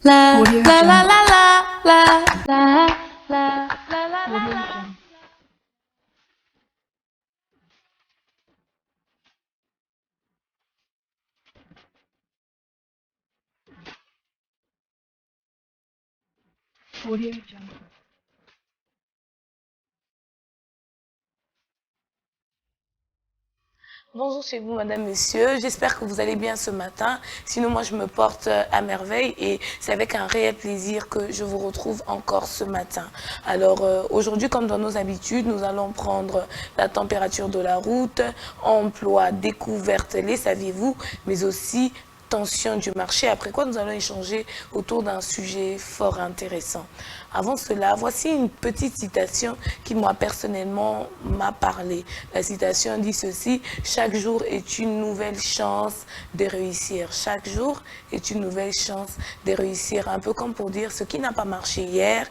La la la la la la la la la la la. Bonjour chez vous, madame, monsieur. J'espère que vous allez bien ce matin. Sinon, moi, je me porte à merveille et c'est avec un réel plaisir que je vous retrouve encore ce matin. Alors, aujourd'hui, comme dans nos habitudes, nous allons prendre la température de la route, emploi, découverte, les saviez-vous, mais aussi tension du marché, après quoi nous allons échanger autour d'un sujet fort intéressant. Avant cela, voici une petite citation qui, moi, personnellement, m'a parlé. La citation dit ceci: chaque jour est une nouvelle chance de réussir. Chaque jour est une nouvelle chance de réussir. Un peu comme pour dire, ce qui n'a pas marché hier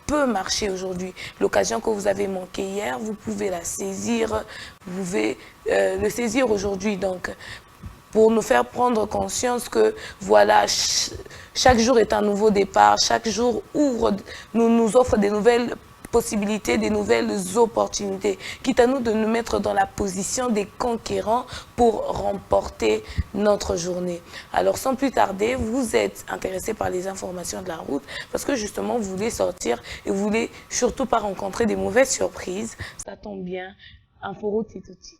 peut marcher aujourd'hui. L'occasion que vous avez manquée hier, vous pouvez la saisir, vous pouvez le saisir aujourd'hui. Donc, pour nous faire prendre conscience que voilà, chaque jour est un nouveau départ, chaque jour nous offre des nouvelles possibilités, des nouvelles opportunités, quitte à nous de nous mettre dans la position des conquérants pour remporter notre journée. Alors sans plus tarder, vous êtes intéressé par les informations de la route parce que justement vous voulez sortir et vous voulez surtout pas rencontrer des mauvaises surprises. Ça tombe bien, Inforoute c'est tout de suite.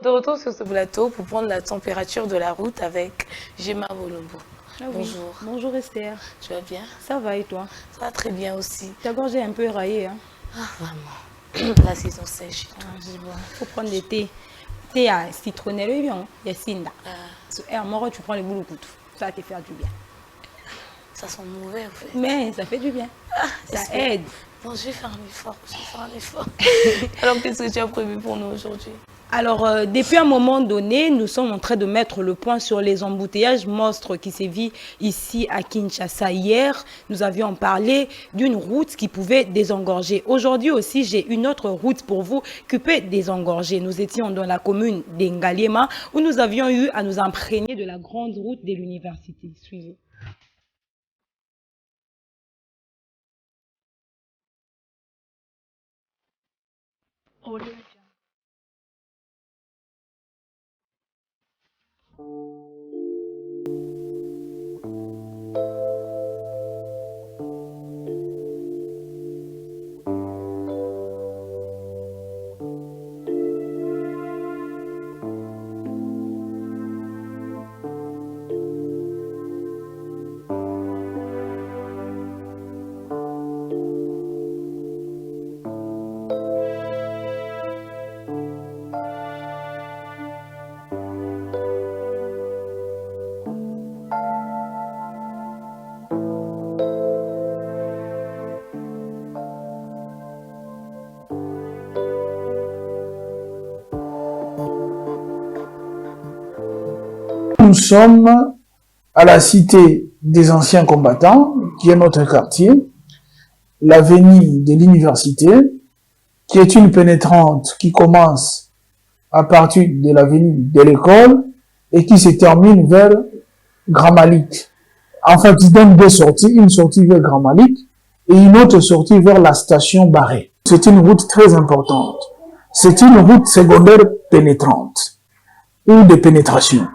De retour sur ce plateau pour prendre la température de la route avec Gemma Volombo. Ah oui. Bonjour. Bonjour Esther. Tu vas bien? Ça va et toi? Ça va très bien aussi. Ta gorge est un peu éraillée, hein? Ah, vraiment. La saison sèche et tout. Ah, je vois. Faut prendre des thés. Thé à citronnelle, oui, bien. Il y a Sinda. Et à mort, tu prends le boulot couteau. Ça va te faire du bien. Ça sent mauvais, en fait. Mais ça fait du bien. Ça aide. Bon, je vais faire un effort. Je vais faire un effort. Alors, qu'est-ce que tu as prévu pour nous aujourd'hui? Alors, depuis un moment donné, nous sommes en train de mettre le point sur les embouteillages monstres qui sévissent ici à Kinshasa. Hier, nous avions parlé d'une route qui pouvait désengorger. Aujourd'hui aussi, j'ai une autre route pour vous qui peut désengorger. Nous étions dans la commune d'Engaliema où nous avions eu à nous imprégner de la grande route de l'université. Suivez. Nous sommes à la cité des anciens combattants, qui est notre quartier, l'avenue de l'université, qui est une pénétrante qui commence à partir de l'avenue de l'école et qui se termine vers Grand Malik. En fait, il donne deux sorties, une sortie vers Grand Malik et une autre sortie vers la station Barré. C'est une route très importante. C'est une route secondaire pénétrante ou de pénétration.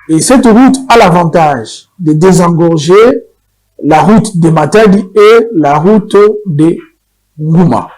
Et cette route a l'avantage de désengorger la route de Matadi et la route de Ngouma.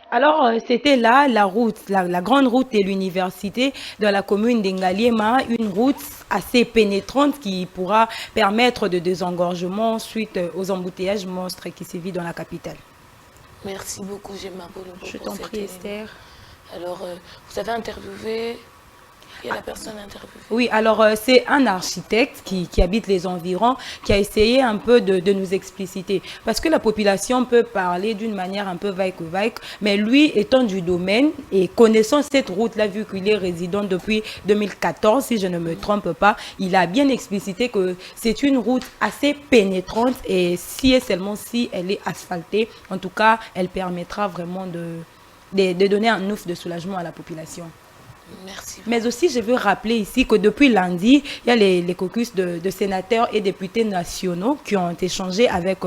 Alors, c'était là la route, la grande route de l'université dans la commune d'Engaliema, une route assez pénétrante qui pourra permettre de désengorgement suite aux embouteillages monstres qui sévissent dans la capitale. Merci beaucoup, Gemma, pour Je t'en prie, Esther. Alors, vous avez interviewé... Qui est la personne interviewée? Oui, alors c'est un architecte qui habite les environs qui a essayé un peu de nous expliciter. Parce que la population peut parler d'une manière un peu vague, mais lui étant du domaine et connaissant cette route-là, vu qu'il est résident depuis 2014, si je ne me trompe pas, il a bien explicité que c'est une route assez pénétrante et si et seulement si elle est asphaltée, en tout cas, elle permettra vraiment de donner un ouf de soulagement à la population. Merci. Mais aussi, je veux rappeler ici que depuis lundi, il y a les caucus de sénateurs et députés nationaux qui ont échangé avec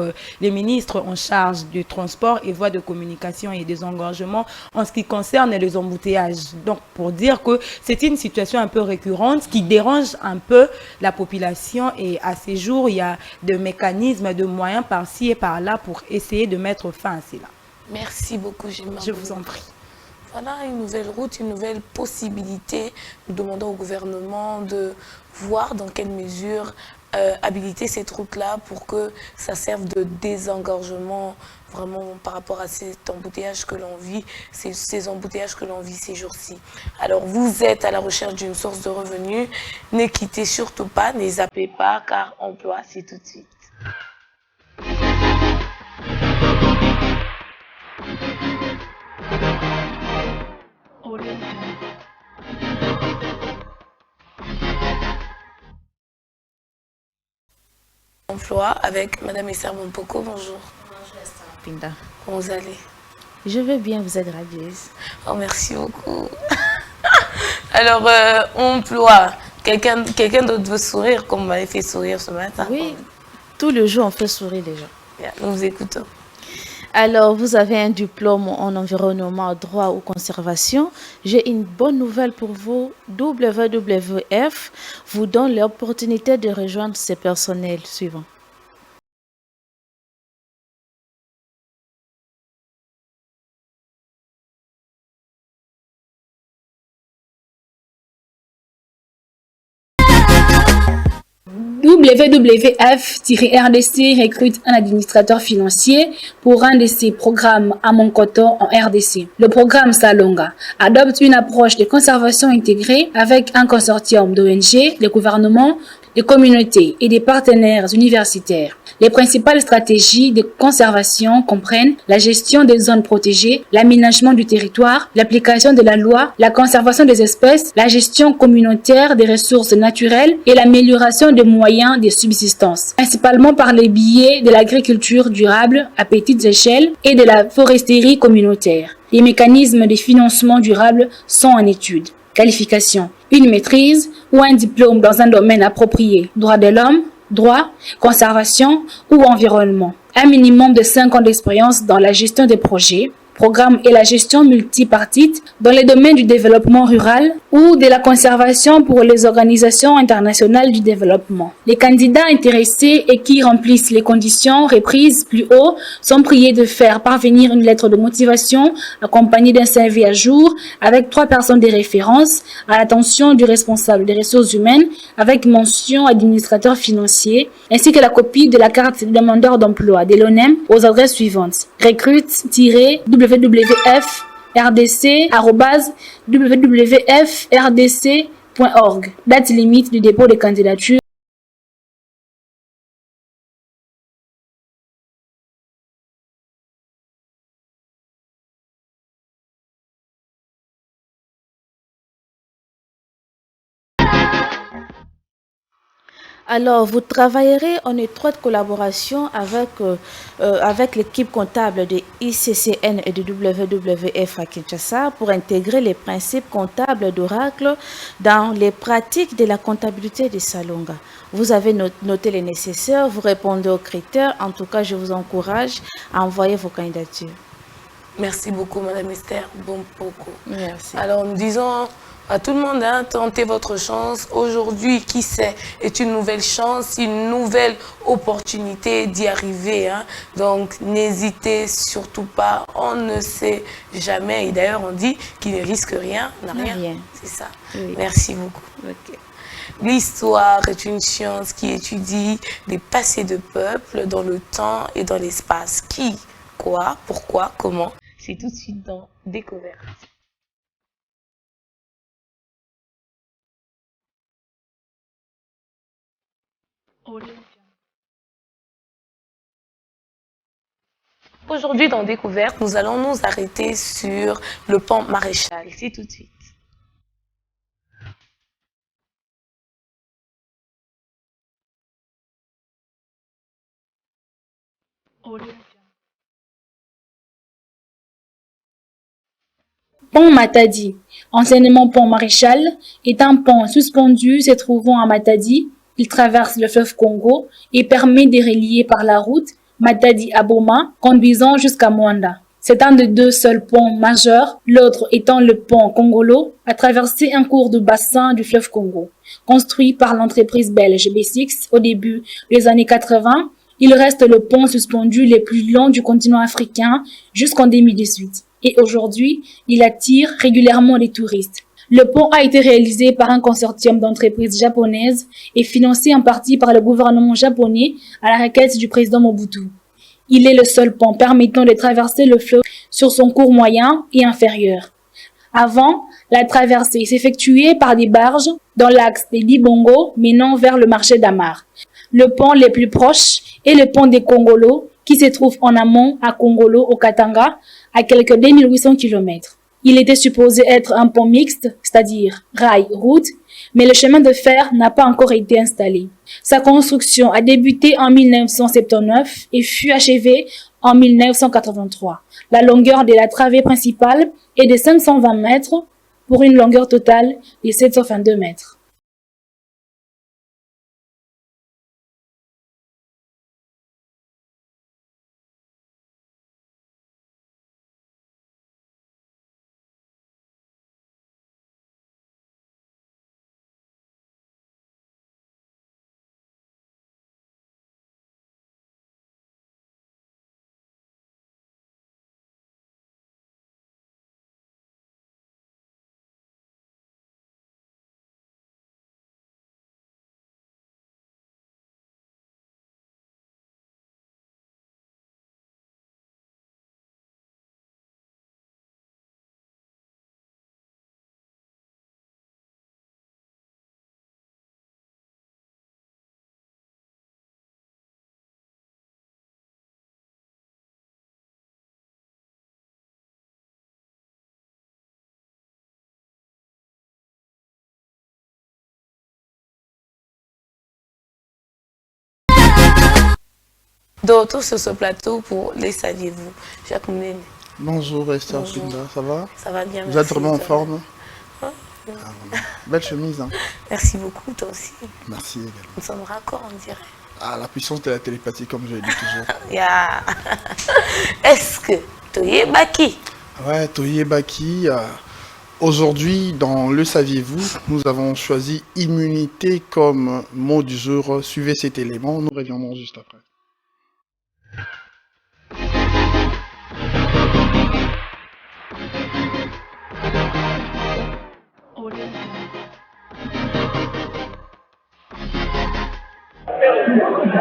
les ministres en charge du transport et voies de communication et des engorgements en ce qui concerne les embouteillages. Donc, pour dire que c'est une situation un peu récurrente qui dérange un peu la population et à ces jours, il y a des mécanismes, de moyens par-ci et par-là pour essayer de mettre fin à cela. Merci beaucoup, Gemma. Je vous en prie. Voilà une nouvelle route, une nouvelle possibilité. Nous demandons au gouvernement de voir dans quelle mesure habiliter cette route-là pour que ça serve de désengorgement vraiment par rapport à cet embouteillage que l'on vit, ces embouteillages que l'on vit ces jours-ci. Alors vous êtes à la recherche d'une source de revenus, ne quittez surtout pas, ne zappez pas car emploi c'est tout de suite. Emploi avec Madame Esther Mompoko. Bonjour. Pinda. Comment vous allez? Je vais bien, vous êtes radieuse. Oh, merci beaucoup. Alors, emploi. Quelqu'un d'autre veut sourire comme vous m'avez fait sourire ce matin? Oui, tout le jour on fait sourire les gens. Bien, nous vous écoutons. Alors, vous avez un diplôme en environnement, droit ou conservation. J'ai une bonne nouvelle pour vous. WWF vous donne l'opportunité de rejoindre ces personnels suivants. WWF-RDC recrute un administrateur financier pour un de ses programmes à Monkoto en RDC. Le programme Salonga adopte une approche de conservation intégrée avec un consortium d'ONG, de gouvernements, des communautés et des partenaires universitaires. Les principales stratégies de conservation comprennent la gestion des zones protégées, l'aménagement du territoire, l'application de la loi, la conservation des espèces, la gestion communautaire des ressources naturelles et l'amélioration des moyens de subsistance, principalement par les biais de l'agriculture durable à petites échelles et de la foresterie communautaire. Les mécanismes de financement durable sont en étude. Qualification: une maîtrise ou un diplôme dans un domaine approprié, droit de l'homme, droit, conservation ou environnement. Un minimum de 5 ans d'expérience dans la gestion des projets, programmes et la gestion multipartite dans les domaines du développement rural ou de la conservation pour les organisations internationales du développement. Les candidats intéressés et qui remplissent les conditions reprises plus haut sont priés de faire parvenir une lettre de motivation accompagnée d'un CV à jour avec 3 personnes de référence à l'attention du responsable des ressources humaines avec mention administrateur financier ainsi que la copie de la carte de demandeur d'emploi de l'ONEM aux adresses suivantes: recrute-wwf.wwf.rdc.org. Date limite du dépôt des candidatures. Alors, vous travaillerez en étroite collaboration avec l'équipe comptable de ICCN et de WWF à Kinshasa pour intégrer les principes comptables d'Oracle dans les pratiques de la comptabilité de Salonga. Vous avez noté les nécessaires, vous répondez aux critères. En tout cas, je vous encourage à envoyer vos candidatures. Merci beaucoup, Madame Esther Mompoko. Merci. Alors, nous disons À tout le monde, hein, tentez votre chance. Aujourd'hui, qui sait, est une nouvelle chance, une nouvelle opportunité d'y arriver. Hein. Donc, n'hésitez surtout pas. On ne sait jamais. Et d'ailleurs, on dit qu'il ne risque rien, n'a rien. C'est ça. Oui. Merci beaucoup. Okay. L'histoire est une science qui étudie les passés de peuples dans le temps et dans l'espace. Qui, quoi, pourquoi, comment. C'est tout de suite dans Découverte. Aujourd'hui, dans Découverte, nous allons nous arrêter sur le pont Maréchal. C'est tout de suite. Pont Matadi, anciennement pont Maréchal, est un pont suspendu se trouvant à Matadi. Il traverse le fleuve Congo et permet de relier par la route Matadi-Aboma, conduisant jusqu'à Mwanda. C'est un des deux seuls ponts majeurs, l'autre étant le pont Congolo, à traverser un cours de bassin du fleuve Congo. Construit par l'entreprise belge B6 au début des années 80, il reste le pont suspendu le plus long du continent africain jusqu'en 2018. Et aujourd'hui, il attire régulièrement les touristes. Le pont a été réalisé par un consortium d'entreprises japonaises et financé en partie par le gouvernement japonais à la requête du président Mobutu. Il est le seul pont permettant de traverser le fleuve sur son cours moyen et inférieur. Avant, la traversée s'effectuait par des barges dans l'axe des Libongo menant vers le marché d'Amar. Le pont le plus proche est le pont des Congolo qui se trouve en amont à Congolo au Katanga à quelques 2800 km. Il était supposé être un pont mixte, c'est-à-dire rail-route, mais le chemin de fer n'a pas encore été installé. Sa construction a débuté en 1979 et fut achevée en 1983. La longueur de la travée principale est de 520 mètres pour une longueur totale de 722 mètres. D'autres sur ce plateau pour les saviez-vous. Jacques Moulin. Bonjour Esther Pinda, ça va? Ça va bien, merci. Vous êtes vraiment en forme? Ouais. Belle chemise. Hein. Merci beaucoup, toi aussi. Merci également. Nous sommes raccords, on dirait. Ah, la puissance de la télépathie, comme je le dis toujours. Yeah. Est-ce que Toye Baki? Ouais, Toye Baki. Aujourd'hui, dans Le Saviez-vous, nous avons choisi immunité comme mot du jour. Suivez cet élément, nous reviendrons juste après.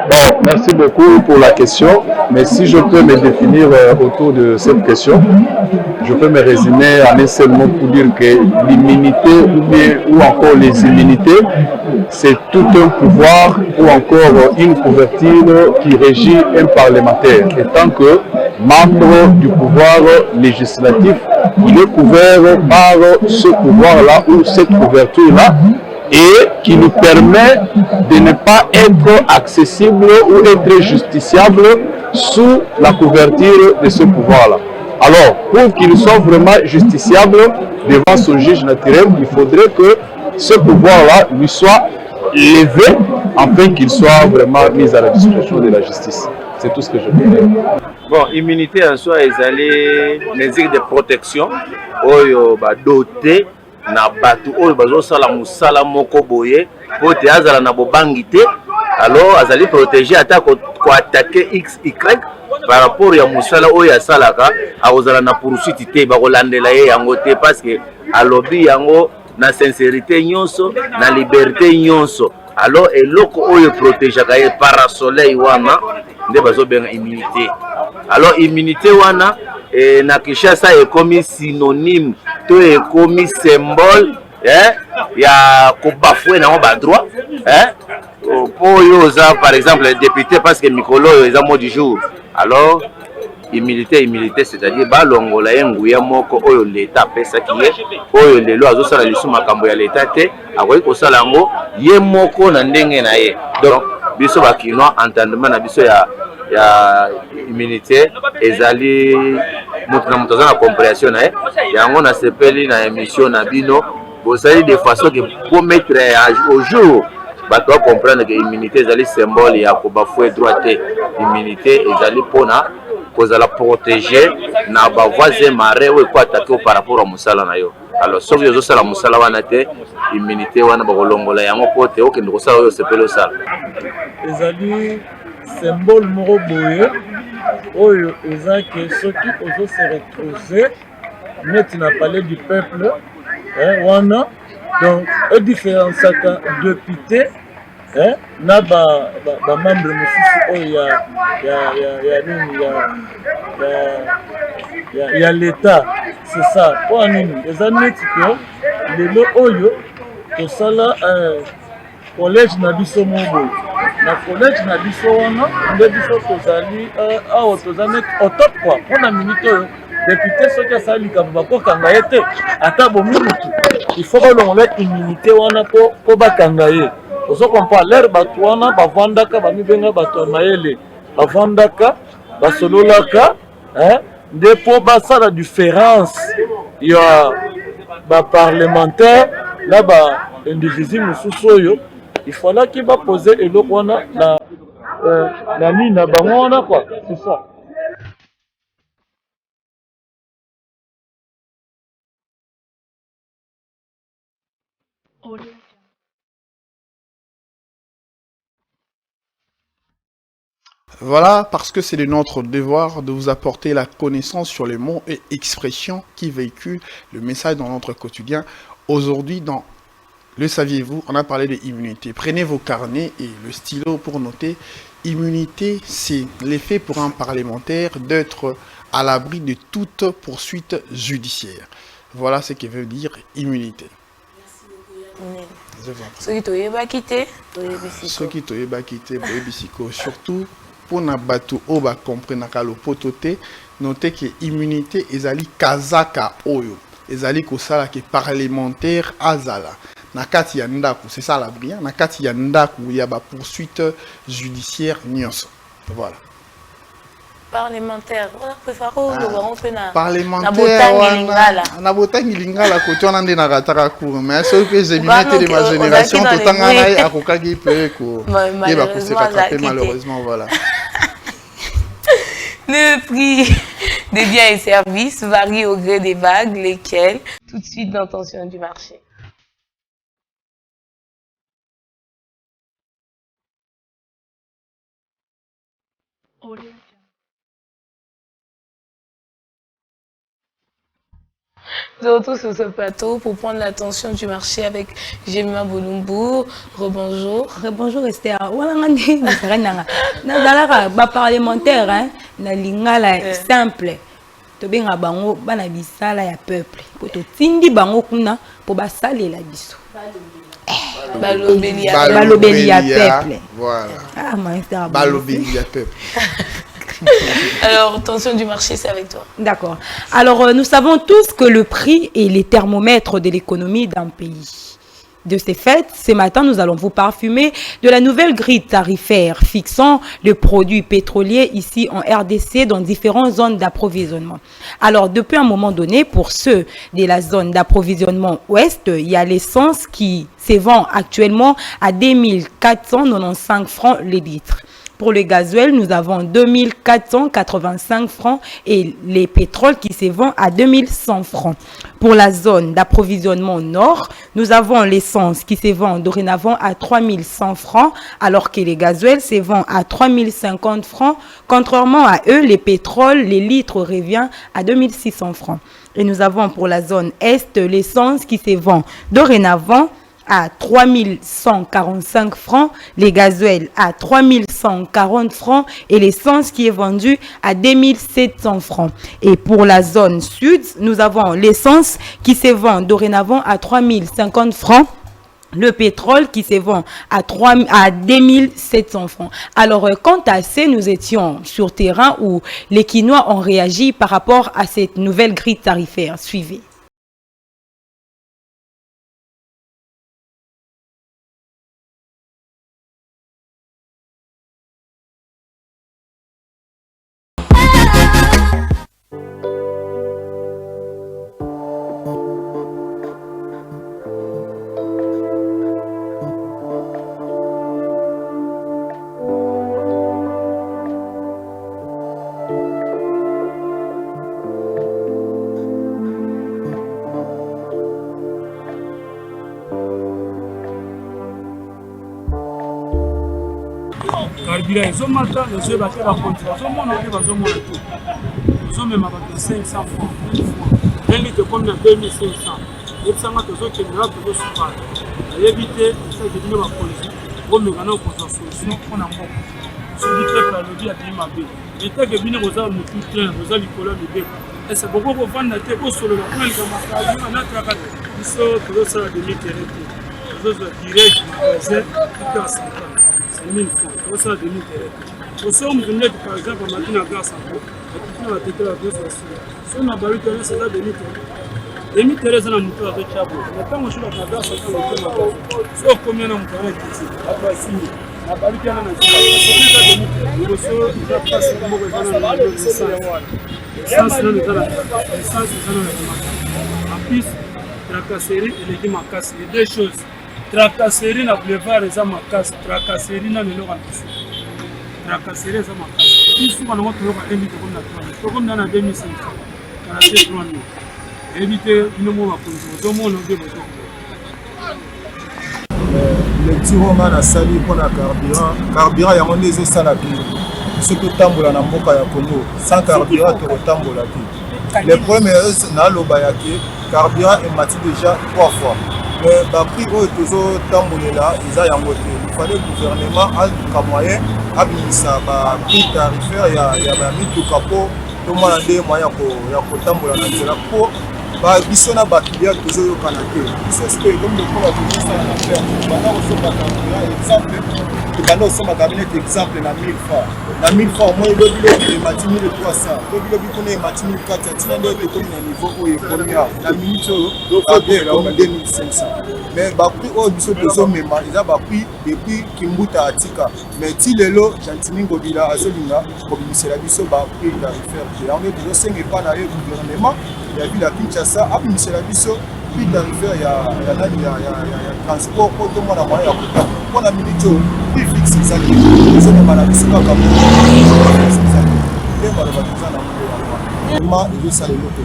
Bon, merci beaucoup pour la question, mais si je peux me définir autour de cette question, je peux me résumer en un seul mot pour dire que l'immunité ou encore les immunités, c'est tout un pouvoir ou encore une couverture qui régit un parlementaire. Et tant que membre du pouvoir législatif, il est couvert par ce pouvoir-là ou cette couverture-là, et qui nous permet de ne pas être accessible ou être justiciable sous la couverture de ce pouvoir-là. Alors, pour qu'il soit vraiment justiciable devant son juge naturel, il faudrait que ce pouvoir-là lui soit levé afin qu'il soit vraiment mis à la disposition de la justice. C'est tout ce que je peux dire. Bon, immunité en soi, ils allaient mesures de protection, doté na batu oyo bazosala musala moko boye po te azala na bobangi te alors azali protéger ata ko attaquer XY par rapport ya musala oyo asalaka akozala na poursuite te bakolandela ye yango te parce que alobi yango na sincérité nyonso na liberté nyonso alors eloko oyo protégeaka ye parasoleil wana nde bazobenga immunité alors immunité wana na Kinshasa ekomi synonyme to ekomi symbole ya kobafouer nango badroit po oyo oza par exemple député parce que mikolo oyo eza mot du jour alors immunité c'est-à-dire balongola ye nguya moko oyo l'État apesaki ye oyo lelo azosala lisu makambo ya l'État te akoki kosala yango ye moko na ndenge na ye donc biso bakinois entendement na biso ya immunité ezali moto na moto aza na compréhension na ye yango na sepeli na émission na bino bozali de façon que pour mettre au jour bato ba comprendre que immunité ezali symbole ya kobafouer droit te immunité ezali pona kozala protéger na ba voisin mare oyo ko attaquer par rapport à musala na yo alors soki ozosala musala wana te immunité wana bakolongola yango po te okende kosala oyo sepeli osala ezali symbole moko boye oyo eza ke soki ozose retrouver neti na palais du peuple wana donc edifférenciaka député na bamembre mosusu oyo ya l'État c'est ça mpo nini eza neti ke lelo oyo tosala collège na biso moboye na collège na biso wana nde biso tozali awa toza neti otop kwa mpona minute oyo député soki asala likambo bakokanga ye te ata bominutu il faut balongola immunité wana po bakanga ye ozokompa lere bato wana bavandaka bamibenga bato ya mayele bavandaka basololaka nde mpo basala différence ya baparlementaire na baindivisi mosusu oyo il fallaki bapose eloko wana na nini na bango wana quoi c'est ça. Voilà, parce que c'est de notre devoir de vous apporter la connaissance sur les mots et expressions qui véhiculent le message dans notre quotidien. Aujourd'hui, dans Le saviez-vous, on a parlé de immunité. Prenez vos carnets et le stylo pour noter. Immunité, c'est l'effet pour un parlementaire d'être à l'abri de toute poursuite judiciaire. Voilà ce que veut dire immunité. Ceux qui t'ont quitté, surtout pour na batu oba comprendre le pototé, notez que immunité ezali kazaka oyo, ezali kosala ke parlementaire azala. Nakati ya ndaku, c'est ça la bria, nakati ya ndaku ya ba poursuite judiciaire nyonso. Voilà. Parlementaire, parlementaire na botangi lingala ko tona nde na rataka cour mais ce que j'ai mis de ma génération tout tanga na akokaki pe ko et ba ko se rattraper malheureusement voilà. Le prix des biens et services varie au gré des vagues, lesquelles tout de suite dans tension du marché. De retour sur ce plateau pour prendre l'attention du marché avec Jemima Bolumbu. Rebonjour. Rebonjour Esther. Ba parlementaire hein, na lingala simple. To benga bango bana bisala ya peuple. Po to tindi bango kuna po basalela biso. Balobeli ya peuple. Voilà. Ah maître. Balobeli ya peuple. Alors, tension du marché, c'est avec toi. D'accord. Alors, nous savons tous que le prix est les thermomètres de l'économie d'un pays. De ces faits, ce matin, nous allons vous parfumer de la nouvelle grille tarifaire fixant le produit pétrolier ici en RDC dans différentes zones d'approvisionnement. Alors, depuis un moment donné, pour ceux de la zone d'approvisionnement ouest, il y a l'essence qui se vend actuellement à 2495 francs le litre. Pour le gasoil, nous avons 2485 francs et les pétroles qui se vendent à 2100 francs. Pour la zone d'approvisionnement nord, nous avons l'essence qui se vend dorénavant à 3100 francs, alors que les gasoils se vendent à 3050 francs. Contrairement à eux, les pétroles, les litres revient à 2600 francs. Et nous avons pour la zone est l'essence qui se vend dorénavant à 3145 francs, les gasoils à 3140 francs et l'essence qui est vendue à 2700 francs. Et pour la zone sud, nous avons l'essence qui se vend dorénavant à 3050 francs. Le pétrole qui se vend à 2700 francs. Alors, quant à ça, nous étions sur terrain où les Quinois ont réagi par rapport à cette nouvelle grille tarifaire. Suivez. carburant ezomata les oyo bate bakonti bazomona oke bazomona te ozomema bato 500 francs 1 litre comme na 2500 yebisanga tozokendela tozosukala nayebi te esaki bino bakonzi omekana okozwa solution mpona moko soki peple alobi abii mabe etake bino koza motu plein koza likolo ya mibeko ese boko kovanda te bosolola mpona likambo carburant anatraka te biso tozosala demi-terrain te tozozwa direct magasin ite ya 1000 francs. Ça demi-terrain. Au sommet, par exemple, on a dit à grâce à vous, on a été la deux fois. Si on a balu terrain, c'est ça demi-terrain. Demi-terrain, c'est un mouton avec Chabot. Maintenant, on joue la grâce à vous, on a fait combien de moutons avec ici? Après, 6 000. La balu terrain, on a dit, c'est ça demi-terrain. Au sommet, il a passé le mot de la essence. L'essence, c'est en plus, la casserie et les macasse, les deux choses. Tracasserie na boulevard eza makasi, tracasserie na lelo kanisi. Tracasserie eza makasi. Ici on a toloka invité comme na toi. To comme na 2500. Kana te 3000. Éviter une mo bakonzi. Zo mo no ngebo zo. Le petit roman a sali pour la carburant. Carburant ya monde ezo sala bi. Ce que tambola na mboka ya Congo. Sans carburant to tambola bi. Le problème na loba yake carburant est mati déjà 3 fois. Mais le prix où toujours tambolela, il fallait que le gouvernement ait un moyen de prix tarifaire, il y a mis tout capot, tout le monde a des moyens pour tambolela pour biso na bakiliya toujours au Canada. C'est ce que comme le point de vue ça faire. Maintenant on se exemple bando osomba cabinet exemple na 1000 francs. Na 1000 francs moi le billet de mati 1300. Le billet bikone mati 1400. Tina ndio biko na niveau où economia. Na minute comme 2500. Mais ba prix au biso bezo mema, ils a ba prix depuis Kimbuta atika. Mais ti lelo Jantini Ngobila azolinga kobimisela biso ba prix tarifaire. On est toujours 5 pas na gouvernement. Il y a vu la Kinshasa abimisela biso prix tarifaire ya transport pour tout le monde a moyen ya pour la minute prix fixe ça qui c'est des maladies c'est pas comme ça les maladies ça na vraiment il ça le loto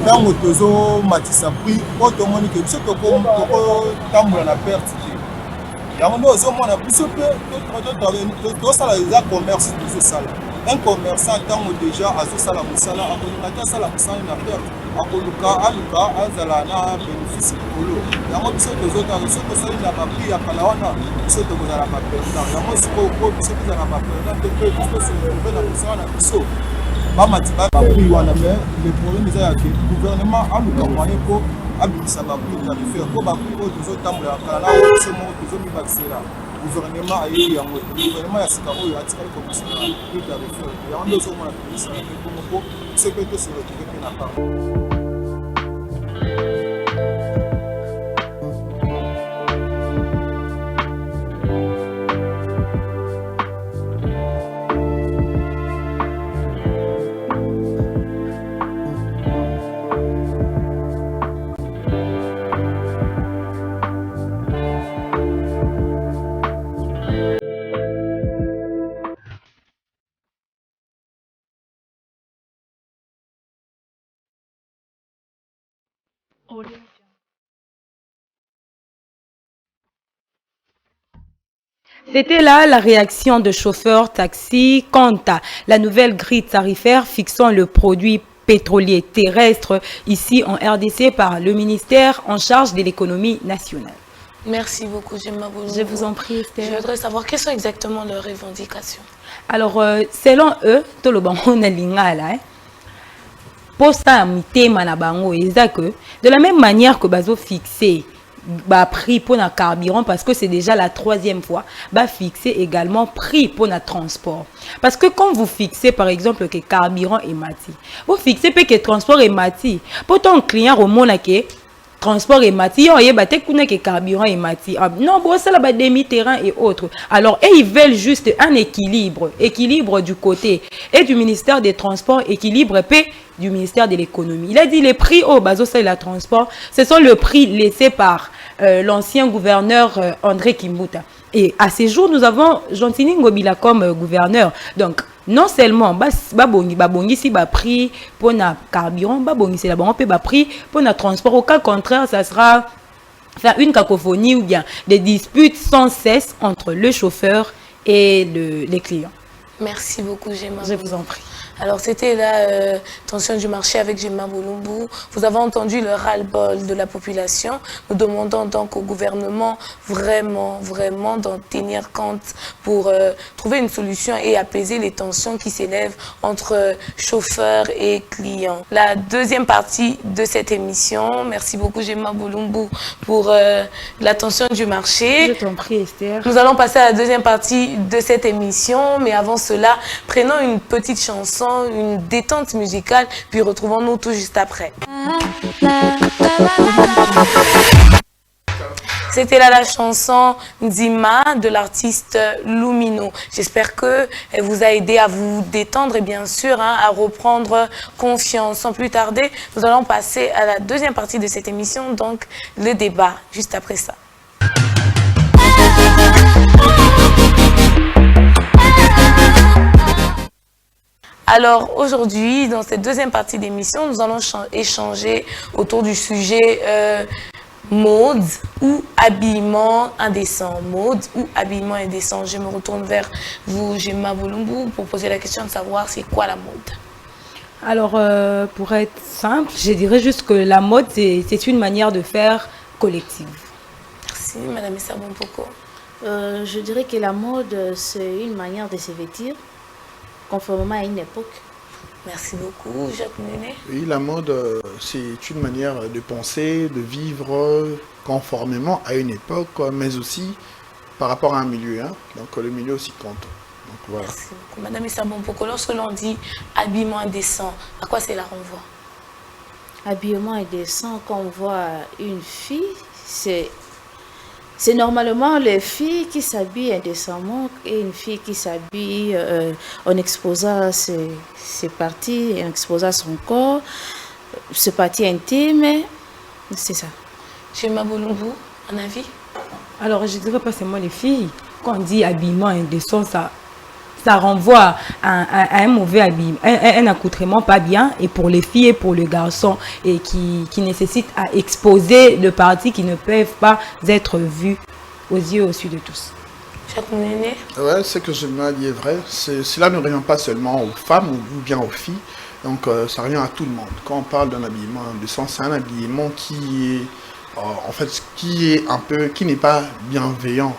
dans motozo matisa prix auto moni que biso to tambola na perte ya mondo ozo mona biso pe to sala ya commerce biso sala un commerçant tant déjà à ce sala musala a konata sala musala na perte akoluka aluka azala na bénéfice polo yango biso tozota biso tosali na prix ya kala wana biso tokozala na perte yango siko ko biso tozala na perte te biso se na musala na biso bamati ba prix wana mais le problème eza ya que gouvernement aluka moyen ko abimisa ba prix na faire ko ba prix oyo tozotambola kala na oyo biso moko tozomibakisela gouvernement ayebi yango gouvernement ya sika oyo atikali komisala prix ya refaire yango nde ozomona komisala pe komoko biso pe toseretrouve mpe na part. C'était là la réaction de chauffeurs taxi quant à la nouvelle grille tarifaire fixant le produit pétrolier terrestre ici en RDC par le ministère en charge de l'économie nationale. Merci beaucoup, Gemma Boulou. Je vous en prie, Esther. Je voudrais savoir quelles sont exactement leurs revendications. Alors, selon eux, tout le monde est lingala. Pour ça, de la même manière que Bazo fixé prix pour le carburant, parce que c'est déjà la 3e fois, fixer également prix pour le transport. Parce que quand vous fixez par exemple que carburant est mati, vous fixez que transport est mati. Pour ton client au monde transport et mati, que carburant et mati. Non, bon, ça là demi-terrain et autres. Alors, ils veulent juste un équilibre du côté et du ministère des Transports, équilibre du ministère de l'économie. Il a dit les prix au bazo c'est la transport, ce sont le prix laissé par l'ancien gouverneur André Kimbuta. Et à ces jours, nous avons Jontini Ngobila comme gouverneur. Donc, non seulement babongi si prix pour le carburant, babongi c'est la prix pour le transport. Au cas contraire, ça sera faire une cacophonie ou bien des disputes sans cesse entre le chauffeur et les clients. Merci beaucoup, Gemma. Je vous en prie. Alors, c'était la tension du marché avec Gemma Boulumbu. Vous avez entendu le ras-le-bol de la population. Nous demandons donc au gouvernement vraiment d'en tenir compte pour trouver une solution et apaiser les tensions qui s'élèvent entre chauffeurs et clients. La deuxième partie de cette émission, merci beaucoup Gemma Boulumbu pour la tension du marché. Je t'en prie, Esther. Nous allons passer à la deuxième partie de cette émission, mais avant cela, prenons une petite chanson, une détente musicale, puis retrouvons-nous tout juste après. C'était là la chanson Ndima de l'artiste Lumino. J'espère que elle vous a aidé à vous détendre et bien sûr à reprendre confiance. Sans plus tarder, nous allons passer à la deuxième partie de cette émission, donc le débat, juste après ça. Alors aujourd'hui, dans cette deuxième partie d'émission, nous allons échanger autour du sujet mode ou habillement indécent. Mode ou habillement indécent. Je me retourne vers vous, Gemma Boulumbu, pour poser la question de savoir c'est quoi la mode. Alors, pour être simple, je dirais juste que la mode, c'est une manière de faire collective. Merci, Madame Issa Bompoko. Je dirais que la mode, c'est une manière de se vêtir conformément à une époque. Merci beaucoup, Jacques Néné. Oui, la mode, c'est une manière de penser, de vivre conformément à une époque, mais aussi par rapport à un milieu. Hein. Donc le milieu aussi compte. Donc, voilà. Merci beaucoup. Madame Issa Bompoko, lorsque l'on dit habillement indécent, à quoi cela renvoie? Habillement indécent, quand on voit une fille, c'est normalement les filles qui s'habillent indécemment et une fille qui s'habille en exposant ses parties, en exposant son corps, ses parties intimes, c'est ça. Gemma Boulumbu, un avis? Alors, je ne dirais pas seulement les filles. Quand on dit habillement indécent, ça renvoie à un mauvais habillement, un accoutrement pas bien, et pour les filles et pour le garçon, et qui nécessite à exposer de parties qui ne peuvent pas être vues aux yeux au-dessus de tous. Jacques Néné? Ouais, ce que je me dis est vrai. Cela ne revient pas seulement aux femmes ou bien aux filles, donc ça revient à tout le monde. Quand on parle d'un habillement indécent, c'est un habillement qui est, en fait, qui n'est pas bienveillant.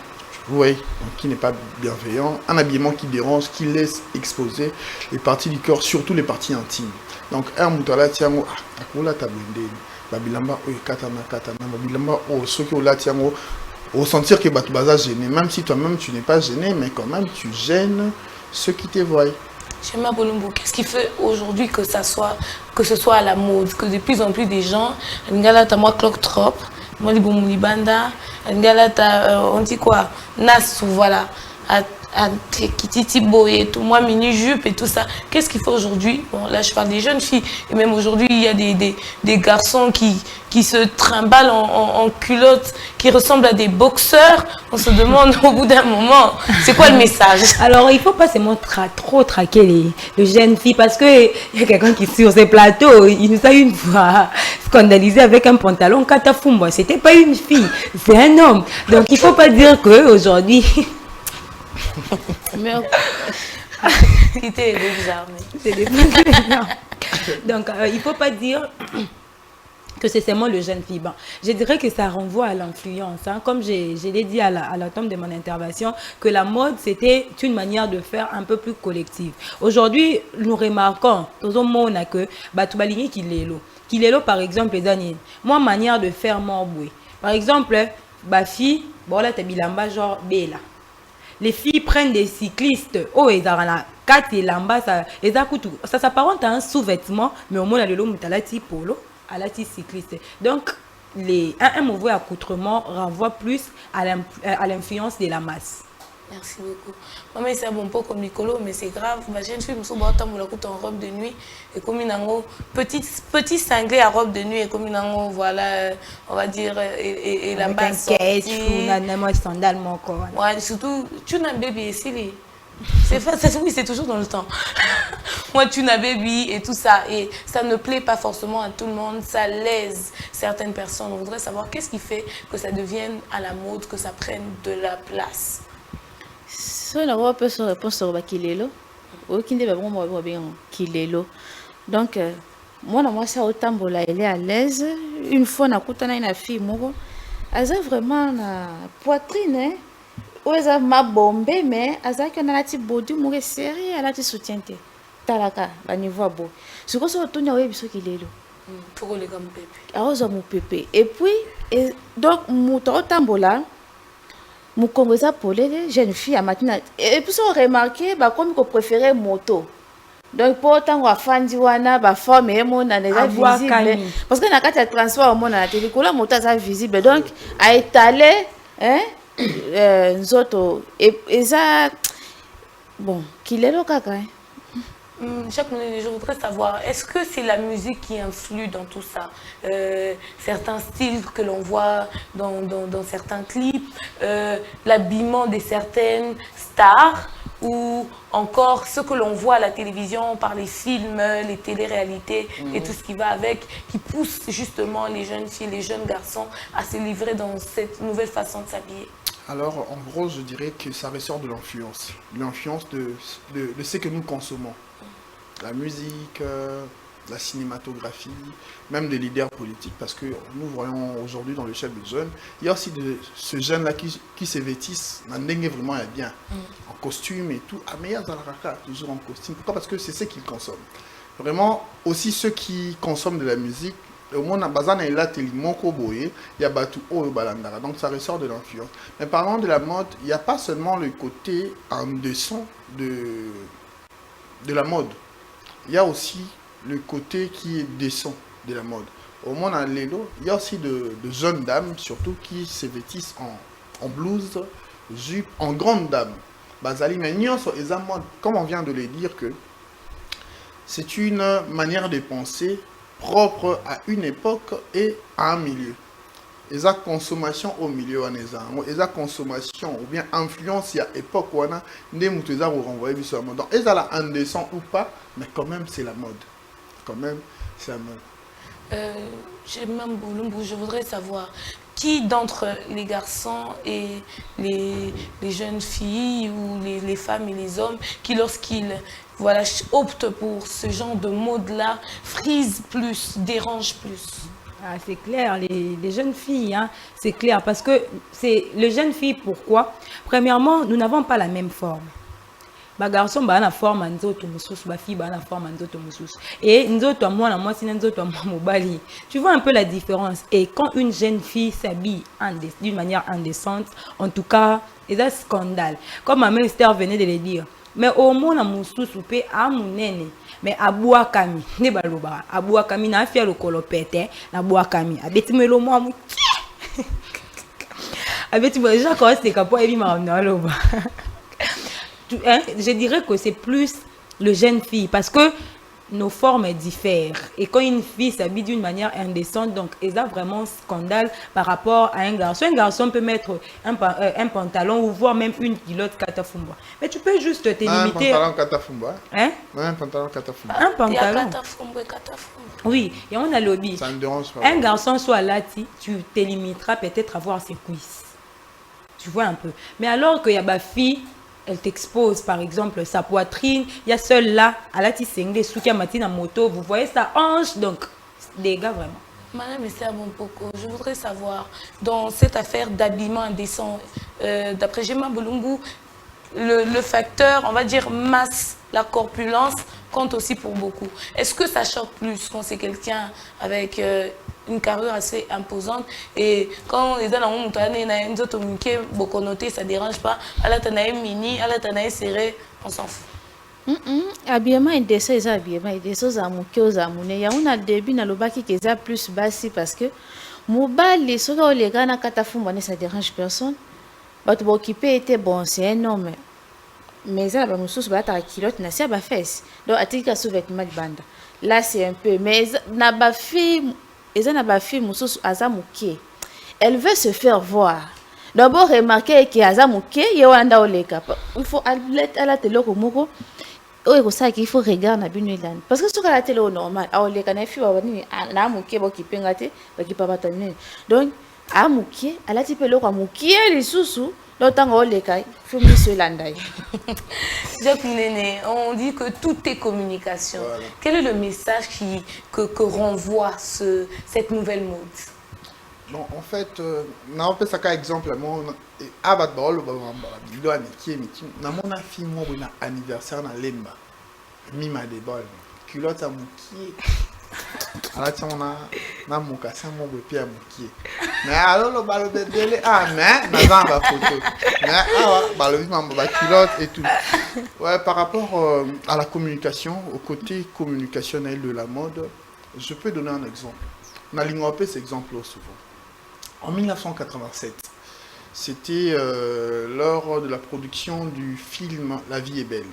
Oui, qui n'est pas bienveillant, un habillement qui dérange, qui laisse exposer les parties du corps, surtout les parties intimes. Donc, un moutala tiango, akula tabende, babilamba katana, babilamba soki ola tiango, au sentir que tu vas gêner, même si toi-même tu n'es pas gêné, mais quand même tu gênes ceux qui te voient. Gemma Boulumbu, qu'est-ce qui fait aujourd'hui que ce soit à la mode, que de plus en plus des gens, moi clock trop, moi les banda, on dit quoi, nas, voilà, à Kititi Boye, tout moi mini jupe et tout ça. Qu'est-ce qu'il fait aujourd'hui? Bon, là je parle des jeunes filles, et même aujourd'hui il y a des garçons qui se trimballent en culottes, qui ressemblent à des boxeurs. On se demande au bout d'un moment, c'est quoi le message? Alors il ne faut pas seulement trop traquer les jeunes filles, parce qu'il y a quelqu'un qui sur ces plateaux, il nous a une fois scandalisé avec un pantalon katafumba. C'était pas une fille, c'est un homme. Donc il faut pas dire que aujourd'hui. Mais quitter les armées. C'est des Donc il faut pas dire que c'est seulement le jeune fille. Bon, je dirais que ça renvoie à l'influence. Hein. Comme je l'ai dit à la tombe de mon intervention, que la mode, c'était une manière de faire un peu plus collective. Aujourd'hui, nous remarquons, tout le monde a que Batubalini Kilelo, par exemple, les années. Moi, manière de faire morboué. Par exemple, ma fille, bon là, t'as bilamba genre Bella. Les filles prennent des cyclistes. Oh, ils ont la 4 et lamba, ça s'apparente à un sous-vêtement, mais au moins, il y a le mutalati polo. À la cycliste. Donc, un mauvais accoutrement renvoie plus à l'influence de la masse. Merci beaucoup. Maman, c'est un bon peu comme Nicolo, mais c'est grave. Ma jeune fille, je suis en robe de nuit et comme une petit cinglé à robe de nuit et comme une voilà, on va dire, et la base. Avec un cache, sandal, mon corps. Ouais, surtout, tu n'as un bébé ici. C'est toujours dans le temps. Moi, tu n'as baby et tout ça. Et ça ne plaît pas forcément à tout le monde. Ça lèse certaines personnes. On voudrait savoir qu'est-ce qui fait que ça devienne à la mode, que ça prenne de la place. Si on a un peu sur réponse sur Kilelo, donc, moi, ça autant elle est à l'aise. Une fois, on a une fille, elle a vraiment la poitrine, hein? Ou eza mabombe mais azaki on a la petite body mourir sérieux à la petite soutienté talaka ba niveau beau ce que ça tourne ouais biso kilelo pour les comme pépé aozo mon pépé et puis donc muto tambola mu kongoza polele jeune fille à matina et puis on remarqué ba comme qu'on préférait moto donc pour tant wa fandi wana ba forme et mon na déjà visible parce que na kati ya transport mon na télé kola moto ça visible donc a étalé hein Nzoto et ça bon qu'il est le caca chaque minute je voudrais savoir est-ce que c'est la musique qui influe dans tout ça certains styles que l'on voit dans certains clips l'habillement de certaines stars ou encore ce que l'on voit à la télévision par les films, les téléréalités et tout ce qui va avec, qui pousse justement les jeunes filles, les jeunes garçons à se livrer dans cette nouvelle façon de s'habiller. Alors, en gros, je dirais que ça ressort de l'influence. L'influence de ce que nous consommons. La musique, la cinématographie, même des leaders politiques, parce que nous voyons aujourd'hui dans le chef de jeunes, il y a aussi de ce jeune-là qui se vêtissent, vraiment bien, en costume et tout. Ah, mais il y a toujours en costume. Pourquoi? Parce que c'est ce qu'ils consomment. Vraiment, aussi ceux qui consomment de la musique, au moins, il y a Batu O Balandara, donc ça ressort de l'influence. Mais parlant de la mode, il n'y a pas seulement le côté en dessous de la mode. Il y a aussi le côté qui est décent de la mode. Au moins, à Lélo, il y a aussi de jeunes dames, surtout, qui se vêtissent en blouse, jupe, en grande dame. Bazali, mais comme on vient de le dire, que c'est une manière de penser propre à une époque et à un milieu. Et la consommation au milieu, et la consommation ou bien influence, il y a époque où on a des moutons où renvoyer sur la mode. Et ça la indécent ou pas, mais quand même c'est la mode. Quand même c'est la mode. Je voudrais savoir qui d'entre les garçons et les jeunes filles ou les femmes et les hommes qui lorsqu'ils optent pour ce genre de mode-là frisent plus, dérangent plus. Ah, c'est clair, les jeunes filles, hein, c'est clair, parce que c'est les jeunes filles, pourquoi? Premièrement, nous n'avons pas la même forme. Les garçons ont la forme nzoto mususu, les filles ont la forme nzoto mususu. Et nzoto moi si nzoto mobali. Tu vois un peu la différence. Et quand une jeune fille s'habille d'une manière indécente, en tout cas, c'est un scandale. Comme ma mère Esther venait de le dire. Mais au moins na mususu pe amunene. Mais abua kami ne baloba abua kami na afia le kolopete na abua kami abeti melo mo amu abeti mo déjà quand c'est capo et ma loba. Je dirais que c'est plus le jeune fille parce que nos formes diffèrent. Et quand une fille s'habille d'une manière indécente, donc il y a vraiment scandale par rapport à un garçon. Un garçon peut mettre un pantalon ou voire même une culotte katafumba. Mais tu peux juste te limiter. Un pantalon katafumba. Hein? Un pantalon katafumba. Un pantalon. Oui, et on a lobby. Ça me dérange pas. Un garçon soit là, tu te limiteras peut-être à voir ses cuisses. Tu vois un peu. Mais alors qu'il y a ma fille, elle t'expose par exemple sa poitrine, il y a seul là, à la tissengue, soukia matina moto, vous voyez sa hanche, donc des gars vraiment. Madame Esther Bompoko, je voudrais savoir, dans cette affaire d'habillement indécent, d'après Gemma Bolungu, le facteur, on va dire masse, la corpulence, compte aussi pour beaucoup. Est-ce que ça choque plus quand c'est quelqu'un avec une carrure assez imposante et quand les gens ont une autre connoté, ça ne dérange pas. À la tanaï mini, à la tanaï serré, on s'en fout. Habillement indécent, ils habillement indécent, ils ont il y a un début dans le bac qui est plus bas parce que mobile les soeurs les gars na katafumba ça dérange personne. Bah tu occupé était bon, c'est un homme. Mais ça va me sous battre à kilote na c'est à fesse. Donc atika sous vêtement de bande. Là c'est un peu mais na ba fille elle veut se faire voir. D'abord, remarquer qu'il y a Azamuke, il y a il faut aller à la télé comme moko. Il faut regarder na parce que sur la télé normal, les canafi na muke boki pengate, boki papa tonne. Donc, a muke, à la type le kwa muke les sous l'autant les kai, faut monsieur landai. Jacques Néné, on dit que tout est communication. Voilà. Quel est le message que renvoie cette nouvelle mode? Non, en fait, on peut ça exemple abat ball vidéo amitié na mon fille moi na anniversaire na lemba mima de ball culotte à mukie ala tona na mukasa mo be pia mukie mais alors le ballon de délai mais na zamba photo mais ballon mamba ba culotte et tout. Ouais, par rapport à la communication, au côté communicationnel de la mode, je peux donner un exemple. Na lingopé cet exemple souvent. En 1987, c'était lors de la production du film La vie est belle.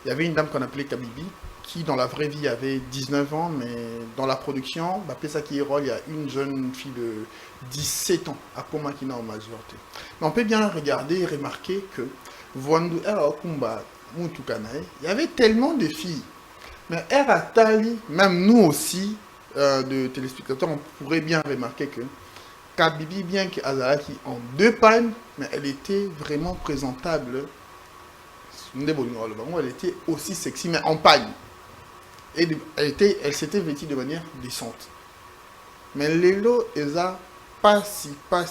Il y avait une dame qu'on appelait Kabibi, qui dans la vraie vie avait 19 ans, mais dans la production, il y a une jeune fille de 17 ans, à Pomakina en majorité. Mais on peut bien regarder et remarquer que il y avait tellement de filles. Mais même nous aussi, de téléspectateurs, on pourrait bien remarquer que Kabibi, bien qu'Azalaki en deux pannes, mais elle était vraiment présentable. Elle était aussi sexy, mais en pagne. Et elle s'était vêtue de manière décente. Mais Lélo, elle a pas si. Comme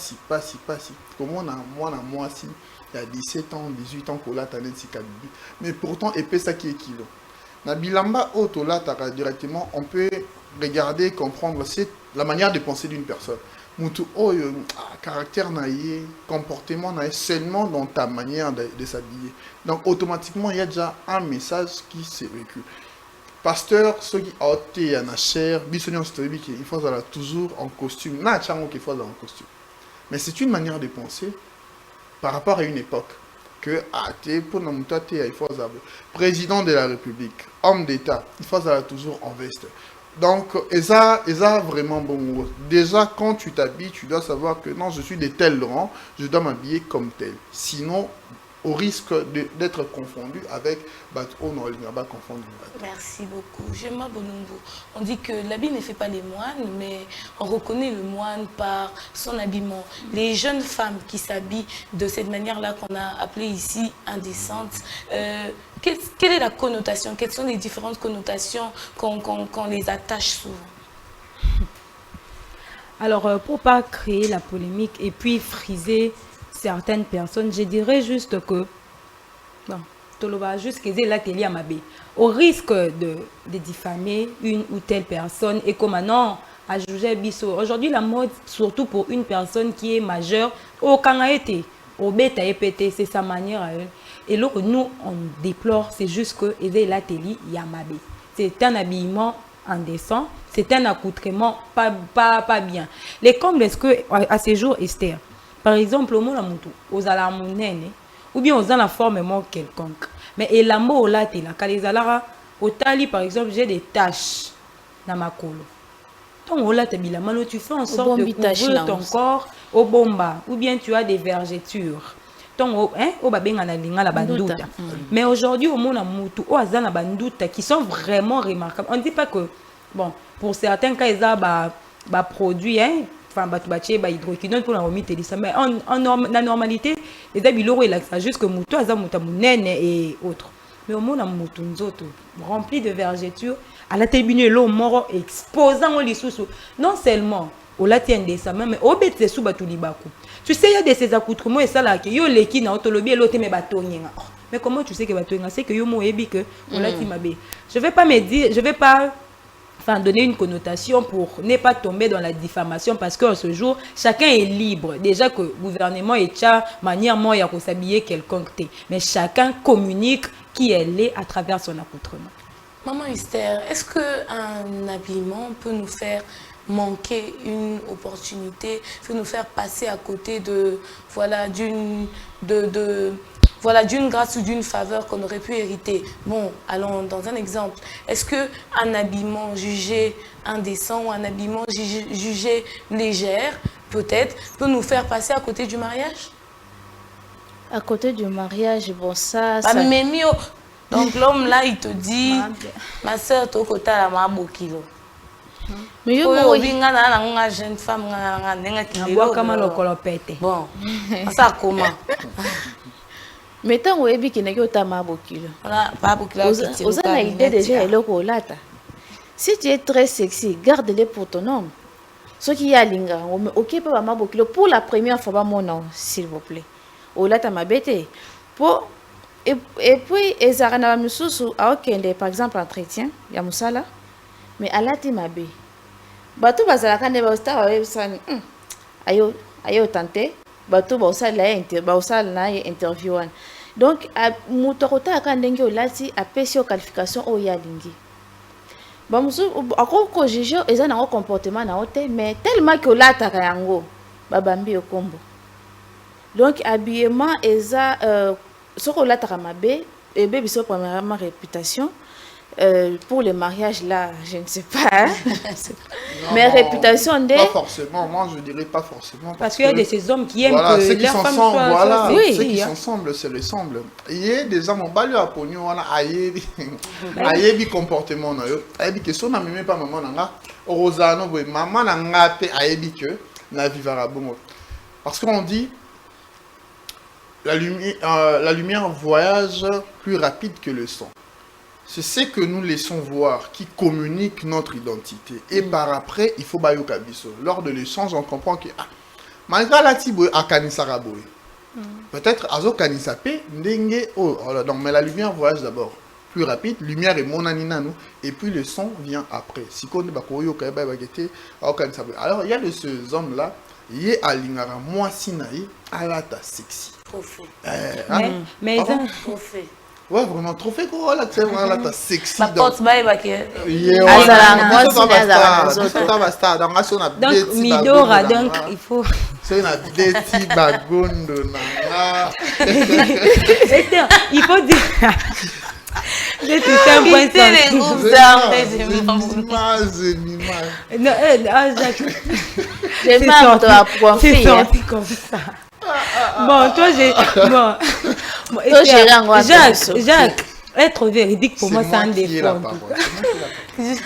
moi, si, il y a 17 ans, 18 ans, qu'on l'a si Kabibi. Mais pourtant, épais ça qui est kilo. Na bilamba auto là, directement, on peut regarder, comprendre la manière de penser d'une personne. Mutu caractère naïe, comportement naïe seulement dans ta manière de s'habiller. Donc automatiquement il y a déjà un message qui se véhicule. Pasteur, ceux qui ont été en chair, il faut toujours en costume. Il faut en costume. Mais c'est une manière de penser par rapport à une époque que il faut président de la République, homme d'État, il faut toujours en veste. Donc, ça vraiment bon. Déjà, quand tu t'habilles, tu dois savoir que non, je suis de tel rang, je dois m'habiller comme tel. Sinon, au risque d'être confondu avec confondu. Merci beaucoup. Gemma Bolungu. On dit que l'habit ne fait pas les moines, mais on reconnaît le moine par son habillement. Les jeunes femmes qui s'habillent de cette manière-là qu'on a appelée ici indécente, quelle est la connotation? Quelles sont les différentes connotations qu'on les attache souvent? Alors, pour ne pas créer la polémique et puis friser certaines personnes, je dirais juste que, au risque de diffamer une ou telle personne, et comme maintenant, à juger Bisso. Aujourd'hui, la mode, surtout pour une personne qui est majeure, au Kangaete, au Beta EPT, c'est sa manière à elle. Et là, nous, on déplore, c'est juste que l'atelier Yamabe. C'est un habillement indécent, c'est un accoutrement pas bien. Les combles, est-ce que, à ces jours, Esther, par exemple, au Molamutu, aux alamounènes, ou bien aux la forme quelconque. Mais et la mot là, quand les alara, Au tali, par exemple, j'ai des taches dans ma colo. Donc, là, tu fais en sorte de couvrir ton corps au bomba, ou bien tu as des vergetures. Donc, mais aujourd'hui, au monde, qui sont vraiment remarquables. On ne dit pas que, bon, pour certains cas, ils ont produit, hein, enfin, hydroquinone pour la remise de ça. Mais la normalité, les habits, juste que moutou, et autres. Mais au monde, rempli de vergetures, à la tribune, l'eau mort exposant les sous. Non seulement, au latin des samans, mais au bête sous batulibaku. Tu sais, il y a de ces accoutrements et ça là, que yo les qui n'a autolobie et l'autre mais batonia. Mais comment tu sais que batonia? C'est que yo mo ebi que au latin mabé. Je vais pas me dire, je vais pas donner une connotation pour ne pas tomber dans la diffamation parce qu'en ce jour, chacun est libre. Déjà que le gouvernement est à manière moi à s'habiller quelconque. Mais chacun communique qui elle est à travers son accoutrement. Maman Esther, est-ce qu'un habillement peut nous faire manquer une opportunité, peut nous faire passer à côté de d'une grâce ou d'une faveur qu'on aurait pu hériter? Bon, allons dans un exemple. Est-ce qu'un habillement jugé indécent ou un habillement jugé légère, peut-être, peut nous faire passer à côté du mariage? À côté du mariage, bon, ça... Donc l'homme là, il te dit, ma soeur, tu as la kilo. Mais jeune femme, bon, ça comment? Mais tant que vous avez une idée déjà, si tu es très sexy, garde-les pour ton homme. Ce qui y a linga, ok, pour la première fois, mon nom, s'il vous plaît. Et puis, par exemple, entretien, il y a Moussala, mais à la Timabe. Batou bazala kande ba usta wa websani. Ayo tante, batou ba usala na interview wan. Donc mutokota kandenge olati apesi o qualification o ya lingi. Ba musu akoko juge eza na comportement na ote mais tellement que olata ka yango babambi okombo. Donc habillement eza soko olata ka mabe et biso premièrement réputation. Pour le mariage là, je ne sais pas. Hein? Non, mais réputation de... Pas forcément, moi je dirais pas forcément. Parce qu'il y a de ces hommes qui aiment que leur femme soit... Voilà, oui, ceux qui s'ensemble, se ressemblent. Il y a des hommes, on va lui apprendre, on a des comportements. Il y a des questions, on même pas maman nanga. Rosano, maman nanga pe ayebi que na vivara bon. Parce qu'on dit la lumière voyage plus rapide que le son. C'est ce que nous laissons voir qui communique notre identité. Et par après, il faut bayo kabiso. Lors de l'échange, on comprend que malgré la tibo a kanisaraboy. Peut-être azo kanisape ndenge donc mais la lumière voyage d'abord plus rapide, lumière est monanina nous et puis le son vient après. Si qu'on est bakoyo kaiba bagete au kanisape. Alors il y a de ces hommes là, yé alingara moi sinaï alata sexy. Trophée. Mais trophée. Ouais, vraiment, trop fait quoi là, tu sais, là, t'as sexy. Donc, Midora, donc, il faut. C'est une bêtise bagondo, il faut dire. J'ai tout un point c'est sorti comme ça. Bon, toi, Jacques, être véridique pour moi, c'est un défaut.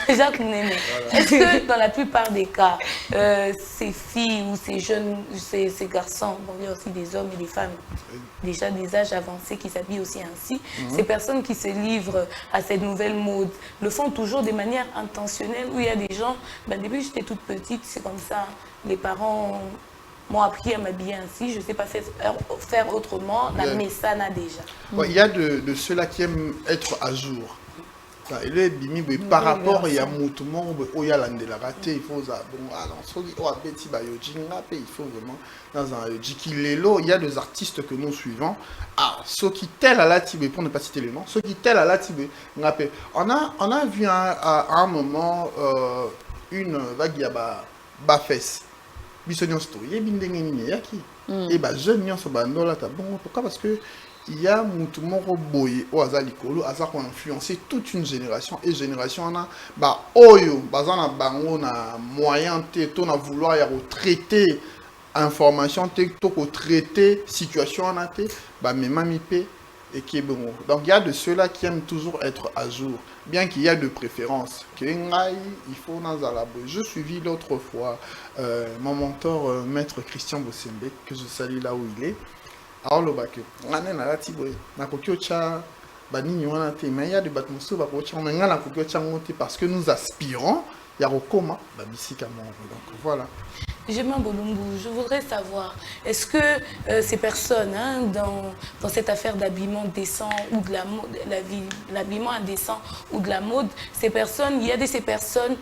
Jacques Néné, est-ce que dans la plupart des cas, ces filles ou ces jeunes, ces garçons, bon, il y a aussi des hommes et des femmes, déjà des âges avancés qui s'habillent aussi ainsi, ces personnes qui se livrent à cette nouvelle mode le font toujours de manière intentionnelle, où il y a des gens, depuis que j'étais toute petite, c'est comme ça, les parents m'ont appris à m'habiller ainsi, je ne sais pas faire autrement, mais ça n'a déjà. Il y a de ceux-là qui aiment être à jour. Par rapport à Yamoutoumon, il y a l'andélarate, il faut vraiment dans un Jikilelo, il y a des artistes que nous suivons. Ah, ceux qui tellent à la Tibé, pour ne pas citer les noms, ceux qui tellent à la Tibé, on a vu à un moment une vague à Bafès. Bisognon story, et bindengeni yaki. Et bah jeune nyon so bandola ta bon pourquoi parce que il y a Moutoumoro Boye, ou Azalikolo, Azar qui a influencé toute une génération, et génération, on a, bah, Oyo, Bazana Bango, na moyen, on a vouloir y traiter information, on traiter situation, on a été, bah, mais mamipé, et qui est bon. Donc, il y a de ceux-là qui aiment toujours être à jour, bien qu'il y a de préférences. Il faut je suivi l'autre fois mon mentor, maître Christian Bossembe, que je salue là où il est. Alors, le bac, on a un article, mais il y a des bâtiments parce que nous aspirons, il y a Rokoma, donc voilà. J'aime Bolumbu, je voudrais savoir, est-ce que ces personnes, hein, dans cette affaire d'habillement décent ou de la mode, l'habillement indécent ou de la mode, ces personnes, il y a de ces personnes,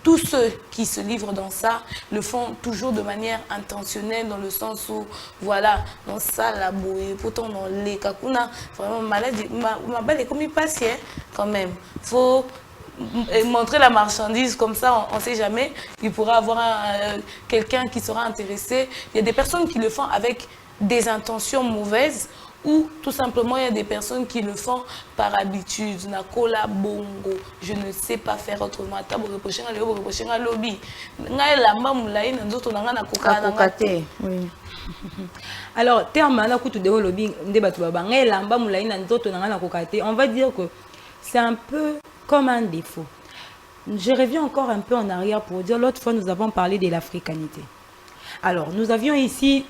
tous ceux qui se livrent dans ça le font toujours de manière intentionnelle, dans le sens où, voilà, dans ça, la bouée, pourtant dans les kakuna, vraiment maladie, ma balle est comme il passe, quand même. Faut montrer la marchandise comme ça, on ne sait jamais. Il pourra avoir quelqu'un qui sera intéressé. Il y a des personnes qui le font avec des intentions mauvaises ou tout simplement il y a des personnes qui le font par habitude. Nakola bongo, je ne sais pas faire autrement. Alors, terme on va dire que c'est un peu comme un défaut. Je reviens encore un peu en arrière pour dire, l'autre fois, nous avons parlé de l'africanité. Alors, nous avions ici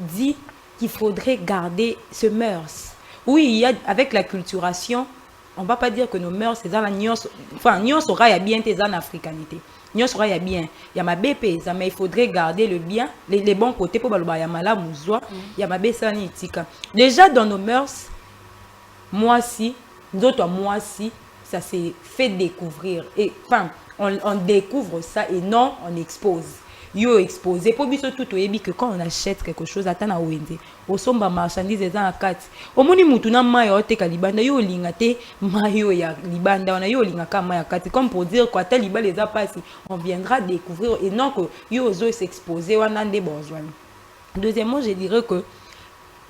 dit qu'il faudrait garder ce mœurs. Oui, il y a, avec la culturation, on ne va pas dire que nos mœurs, c'est dans la nuance. Enfin, nuance aura y a bien tes en africanité. Nuance aura y a bien. Il y a ma BP, mais il faudrait garder le bien, les bons côtés pour il y a ma mouzoua, il y a ma besani tika. Déjà, dans nos mœurs, moi si, d'autres moi si, ça s'est fait découvrir. Et enfin, on découvre ça et non, on expose. Yo exposé. Pour biso tout oyebi que quand on achète quelque chose, attends à wende. Au somba marchandise et en kati. Au moni mutuna mayo te kalibanda yo lingate mayo ya libanda on a yo lingaka maya kati. Comme pour dire quoi tel liba les a passé, on viendra découvrir et non que yo ozo s'exposer wana nde besoin. Deuxièmement, je dirais que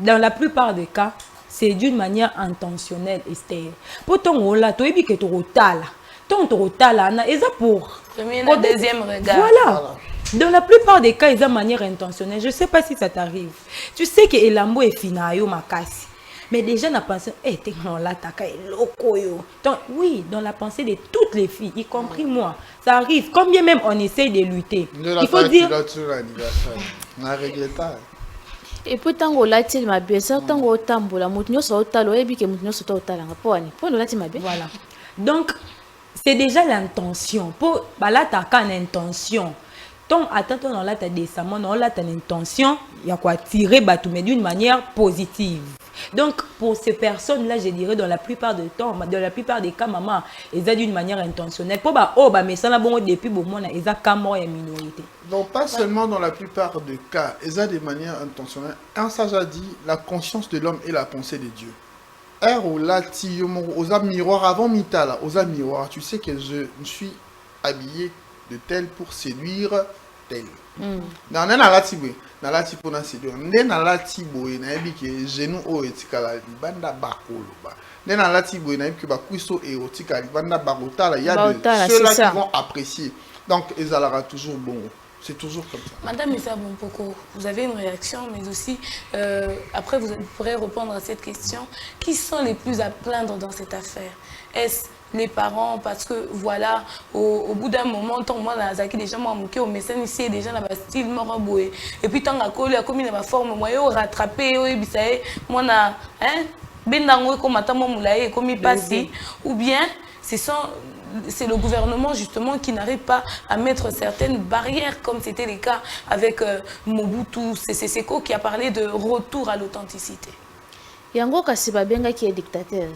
dans la plupart des cas, c'est d'une manière intentionnelle, Esther. Pourtant, on l'a, tu as dit que tu as et ça pour... Premier et deuxième regard. Voilà. Dans la plupart des cas, ils ont de manière intentionnelle. Je ne sais pas si ça t'arrive. Tu sais que Elambo est finayo makasi. Mais déjà, on a pensé, t'es là, t'as loco yo. Donc, oui, dans la pensée de toutes les filles, y compris moi, ça arrive. Combien même on essaye de lutter. Il faut dire... Et puis tant que là il m'a bien ça tant que tambola mutinyo so talo et bi que mutinyo so talo nga poni là tu m'a bien voilà. Donc c'est déjà l'intention pour là tu as qu'une intention ton attends on là tu as décemment on là tu as une intention il y a quoi tirer batou mais d'une manière positive. Donc pour ces personnes là je dirais dans la plupart du temps dans la plupart des cas maman ils ont d'une manière intentionnelle pour mais ça là bon depuis bon moi ils ont quand même une minorité. Donc pas seulement dans la plupart des cas, ils ont des manières intentionnelles. Un sage a dit la conscience de l'homme est la pensée de Dieu. Aux miroirs avant Mitala, aux miroirs, tu sais que je me suis habillé de tel pour séduire tel. Dans la tibé, dans la tipo na séduire. Dans la tibo et na que genou o etikala banda bakolo ba. Dans la tibo et na que bakuiso érotika banda bakotala, il y a de ceux-là qui vont apprécier. Donc ils aura toujours bon. C'est toujours comme ça. Madame Issa Bompoko, vous avez une réaction, mais aussi, après vous pourrez répondre à cette question. Qui sont les plus à plaindre dans cette affaire? Est-ce les parents? Parce que voilà, au bout d'un moment, tant moi, les gens m'ont au médecin ici, des gens dans le style moraboué. Et puis tant que comme il a ma forme, moi, rattrapé, moi, comme il passe, ou bien, c'est le gouvernement justement qui n'arrive pas à mettre certaines barrières comme c'était le cas avec Mobutu Sese Seko qui a parlé de retour à l'authenticité. Yango Kasiba Benga qui est dictateur.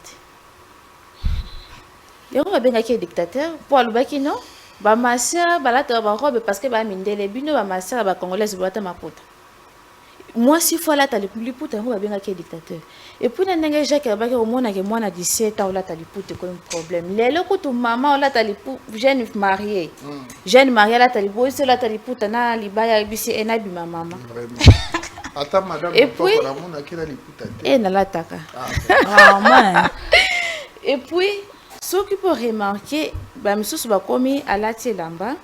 Yango Benga qui est dictateur. Pour le baki non, ba massa balata ba robe parce que ba mindele bino ba massa ba congolaise boata maputa. Moi si fois là t'as le plus puta yango Benga qui est dictateur. Et puis n'enga Jacques Abaki au moins que moi na 17 ans là t'as le puta comme problème. Les locaux tout maman là t'as le jeune marié. Jeune marié là t'as le beau là t'as le puta na libaya bisi enabi ma maman. Attends, madame, et puis et puis ce qui peut remarquer ba misusu ba komi alati elamba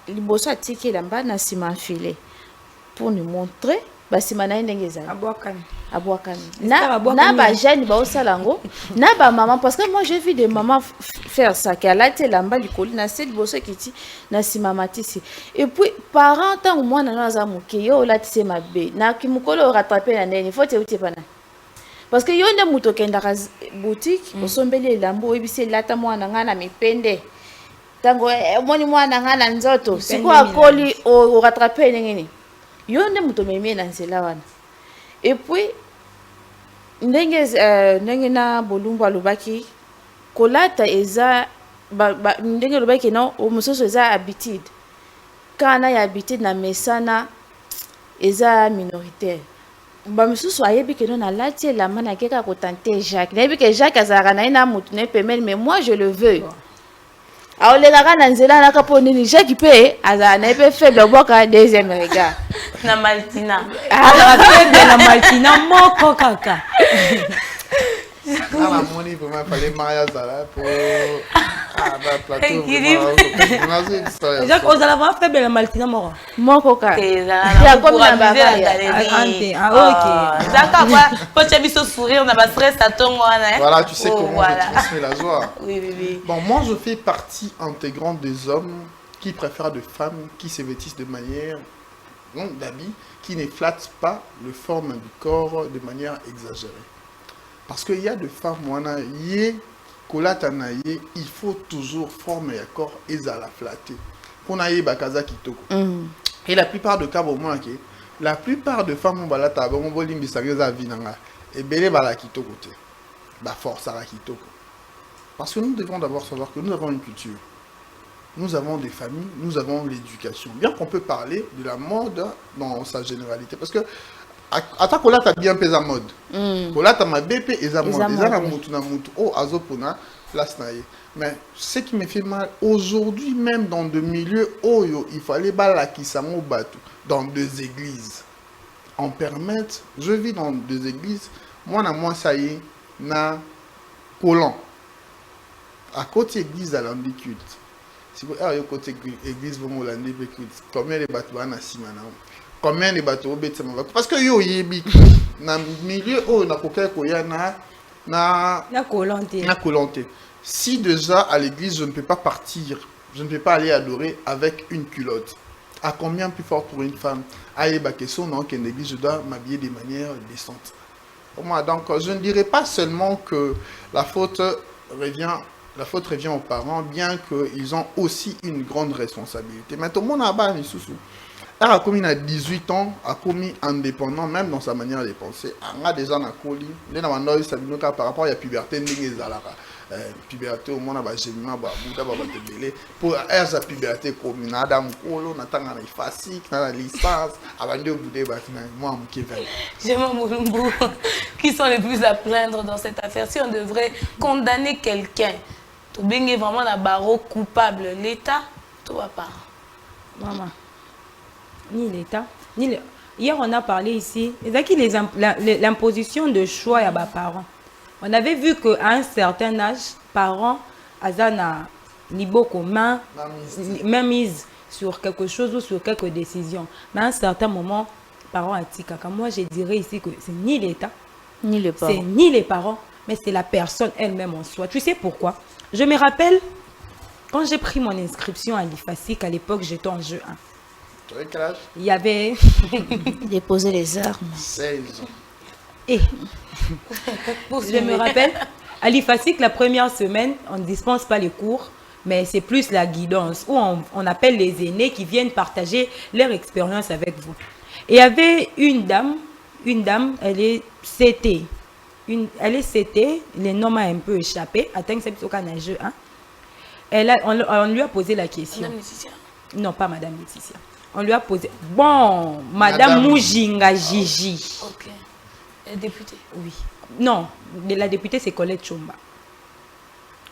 liboso atiki elamba na sima filé pour nous montrer basima na ndenge ezali abwakami na ba jeune ba osala ngo na ba maman parce que moi j'ai vu des mamans faire ça qui alati elamba likoli na se liboso kiti na sima matisi et puis parents tant mwana na za moke yo latise mabe na kimukolo rattraper na ndeni faut te utepana parce que yonde muto kenda ka boutique osombeli elambo oyebisi lata mwana ngana mipende tango moni mwana ngana nzoto siko akoli o rattraper ngeni yonde muto meme na nzela wana et puis ndenge na bolumbu alobaki kolata eza ndenge lobaki non o musoso eza habitude kana ya habitude na mesana eza minoritaire ba misusu ayebi ke non alati elamba na keka ko tenter Jacques nayebi ke Jacques azalaka na ina mutu ne pemeli mais moi je le veux aolekaka na nzela na kapo nini Jacques pe azala na pe faible boka deuxième regard na Maltina azala faible na Maltina moko kaka la money vraiment fallait mariage là pour plateau Jacques ozala vraiment faible na Maltina moko ka ya comme na galerie ok Jacques quoi quand tu as vu ce sourire on a pas stress à ton wana voilà tu sais comment je transmets la joie oui bon moi je fais partie intégrante des hommes qui préfèrent des femmes qui se vêtissent de manière d'habits qui ne flattent pas le forme du corps de manière exagérée. Parce qu'il y a des femmes, il faut toujours former le corps et la flatter. Pour n'aille bakaza kitoko. Et la plupart de cas, la plupart de femmes, et belé bala kitoko te. Ba force à la kitoko. Parce que nous devons d'abord savoir que nous avons une culture. Nous avons des familles, nous avons l'éducation. Bien qu'on peut parler de la mode dans sa généralité. Parce que Ata kola ta bien pesa mode. Kola ta ma BP eza mode. Eza na mutu na mutu. Oh azopona place na ye. Mais ce qui me fait mal aujourd'hui même dans des milieux où il fallait balakisa mo batu dans des églises. On permette, je vis dans des églises, moi ça y est na collant. À côté église à l'ambiculte. Si vous avez côté église vous mo l'ambiculte. Combien de batu na simana? Combien de bateaux parce que yo yebi na milieu où na koka koya na colonté. Si déjà à l'église je ne peux pas partir, je ne peux pas aller adorer avec une culotte. À combien plus fort pour une femme? Aïe bakeso non qu'une église je dois m'habiller de manière décente. Moi donc je ne dirais pas seulement que la faute revient aux parents, bien qu'ils ont aussi une grande responsabilité. Mais tout le monde a bas ni sous. a commis à 18 ans, a commis indépendant, même dans sa manière de penser. On a déjà un colis. Par rapport à la puberté, puberté au monde a généralement pour la puberté comme Nadam Kolo, Nathan facile, la licence, avant de vous moi qui sont les plus à plaindre dans cette affaire? Si on devrait condamner quelqu'un, tout bien vraiment la barreau coupable, l'État, tout va pas. Maman. Ni l'État, ni le... Hier, on a parlé ici, l'imposition de choix à nos parents. On avait vu qu'à un certain âge, parents, azana niveau commun, même mise sur quelque chose ou sur quelques décisions. Mais à un certain moment, parents a dit caca. Moi, je dirais ici que c'est ni l'État, ni les parents. C'est ni les parents, mais c'est la personne elle-même en soi. Tu sais pourquoi? Je me rappelle, quand j'ai pris mon inscription à l'IFASIC, à l'époque, j'étais en jeu 1. Il y avait déposé les armes. 16 ans. Et je me rappelle, à l'IFASIC, la première semaine, on ne dispense pas les cours, mais c'est plus la guidance, où on appelle les aînés qui viennent partager leur expérience avec vous. Et il y avait une dame, elle est CT. Elle est CT, le nom a un peu échappé. Attends, c'est plutôt qu'un jeu. On lui a posé la question. Madame Laetitia? Non, pas Madame Laetitia. On lui a posé... Bon, Madame Moujinga Gigi. Ok. Elle est députée? Oui. Non, la députée, c'est Colette Chomba.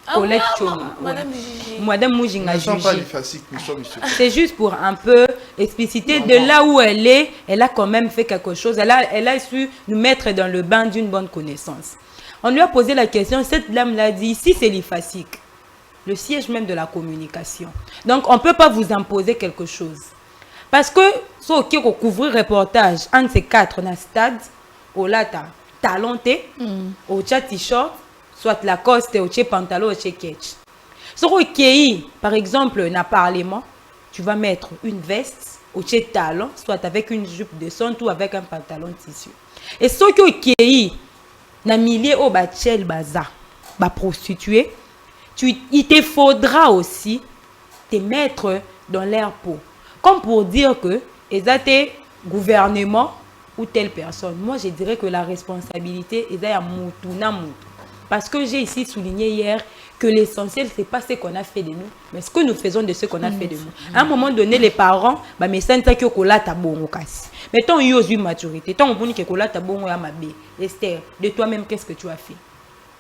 Ah, Colette oui, Chomba. Madame Gigi. Madame Moujinga Gigi. Nous ne sommes pas les faciques, nous sommes ici. C'est juste pour un peu expliciter de là où elle est, elle a quand même fait quelque chose. Elle a su nous mettre dans le bain d'une bonne connaissance. On lui a posé la question, cette dame l'a dit, ici c'est l'IFASIC, le siège même de la communication. Donc on ne peut pas vous imposer quelque chose. Parce que, si on veut couvrir reportage, un de ces quatre dans le stade, au lata, talenté, au chat t-shirt, soit Lacoste, au chat pantalon, au chat ketch. Si on veut, par exemple, dans le Parlement, tu vas mettre une veste au chat talon, soit avec une jupe de son ou avec un pantalon de tissu. Et si on veut, dans le milieu au bachel baza, prostituée, il te faudra aussi te mettre dans l'air peau. Comme pour dire que les gouvernement ou telle personne. Moi, je dirais que la responsabilité est à Moutou. Parce que j'ai ici souligné hier que l'essentiel, ce n'est pas ce qu'on a fait de nous, mais ce que nous faisons de ce qu'on a fait de nous. À un moment donné, les parents, mais ça ne fait que là, tu as bon au mais tant qu'il y a une maturité, tant qu'on dit que là, tu as bon au Esther, de toi-même, qu'est-ce que tu as fait?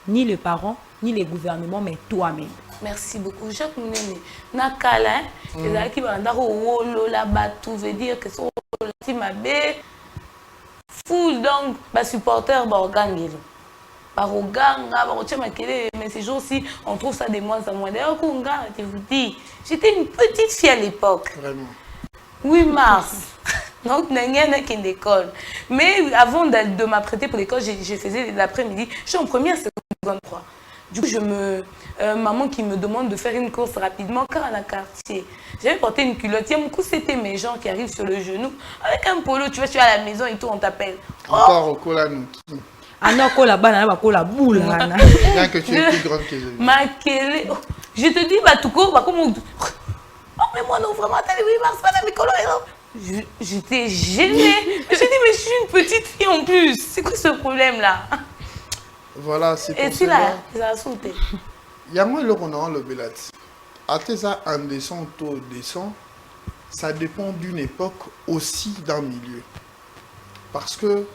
Ni les parents, ni les gouvernements, mais toi-même. Merci beaucoup. Jacques Mounene, Nakala, les gens qui vont dans là-bas, tout veut dire que c'est un full donc, supporter d'Organgelo. Par Oganga, mais ces jours-ci, on trouve ça de moins en moins. D'ailleurs, Kunga, je vous dis, j'étais une petite fille à l'époque. Vraiment. 8 mars. Donc, il n'y a qu'une école. Mais avant de m'apprêter pour l'école, je faisais l'après-midi. Je suis en première seconde 3. Du coup, maman qui me demande de faire une course rapidement, car à la quartier, j'avais porté une culotte. Mon coup, c'était mes gens qui arrivent sur le genou. Avec un polo, tu es à la maison et tout, on t'appelle. Encore au Kolanou. Ah non, la boule. Bien que tu es plus grande que je. Je te dis, Batouko, comment. Oh, mais moi, non, vraiment, t'as les 8 mars, pas la mécolo. J'étais gênée. Je me suis dit, mais je suis une petite fille en plus. C'est quoi ce problème-là? Voilà, c'est pour ça. Et puis là, ça a sauté. Il y a moins le renard, le bélat. À tes en descend, taux descend, ça dépend d'une époque aussi d'un milieu. Parce que,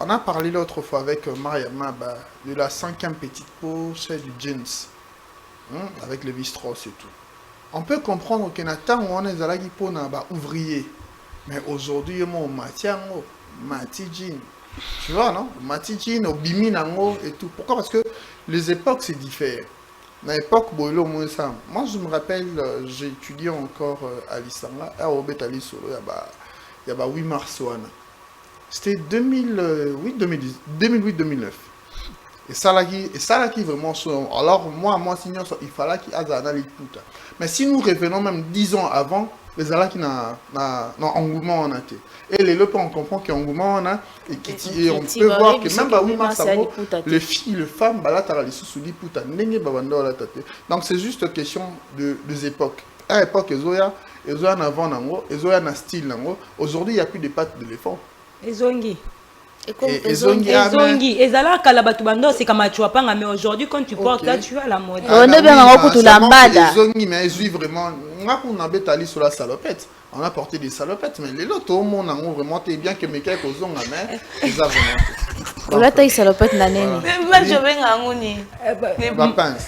on a parlé l'autre fois avec Mariama de la 5e petite peau, c'est du jeans, avec le Vistros et tout. On peut comprendre qu'il y a tant où on est allé pour ouvrier. Mais aujourd'hui, on matière, mati jean. Tu vois, non? Mati jean, au bimi nango et tout. Pourquoi? Parce que les époques, c'est différent. Dans l'époque, moi, je me rappelle, j'ai étudié encore à l'Issanga, à Obetali Solo, il y a 8 mars. C'était 2008-2009. Et ça là qui vraiment sont. Alors, moi, sinon, il fallait qu'il y ait des puta. Mais si nous revenons même 10 ans avant, les ala qui n'ont engouement en a été. Et les lopes, on comprend qu'il y a engouement en a. Et on peut voir que même 8 mars, les filles, les femmes, donc c'est juste une question des époques. À l'époque, ils ont un avant, ils ont un style. Aujourd'hui, il n'y a plus de pattes d'éléphant. Ezongi. Ezongi. Ezala Kalabatubando, c'est comme tu as mais aujourd'hui, quand tu portes là, tu as la mode. On est bien en route la bada. Ezongi, mais ils vraiment. On a allé sur la salopette. On a porté des salopettes, mais les autres, tout le monde a vraiment bien que mes quelques ont la main. Ils ont vraiment. On a taillé salopette nané. Moi, je vais en Ngouni. Pince.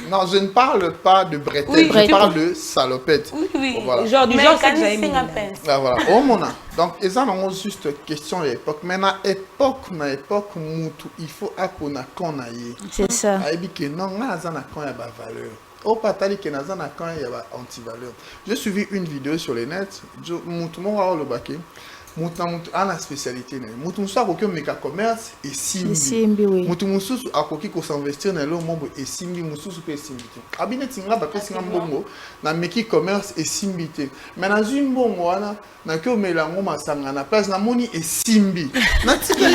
Non, je ne parle pas de bretelle, je parle de salopette. Oui. Voilà. Genre du genre, c'est que j'avais mis. Voilà. Au moment. Donc, ils ont juste question à l'époque. Mais à l'époque, il faut apprendre qu'on a. C'est ça. Non, on a valeur. Au patali que naza na quand il y a anti-valeur. J'ai suivi une vidéo sur les nets. Moutoumon a le baquet. Moutoumon a la spécialité. Moutoumon a aucun méca commerce et simbi. Moutoumon a aucun s'investir dans le monde et simbi. Moutoumon peut simbi. Abinet tinga ba pesi ngambongo na meki commerce et simbité. Mais dans une bongo wana na que melango masanga na place na moni et simbi. Na tika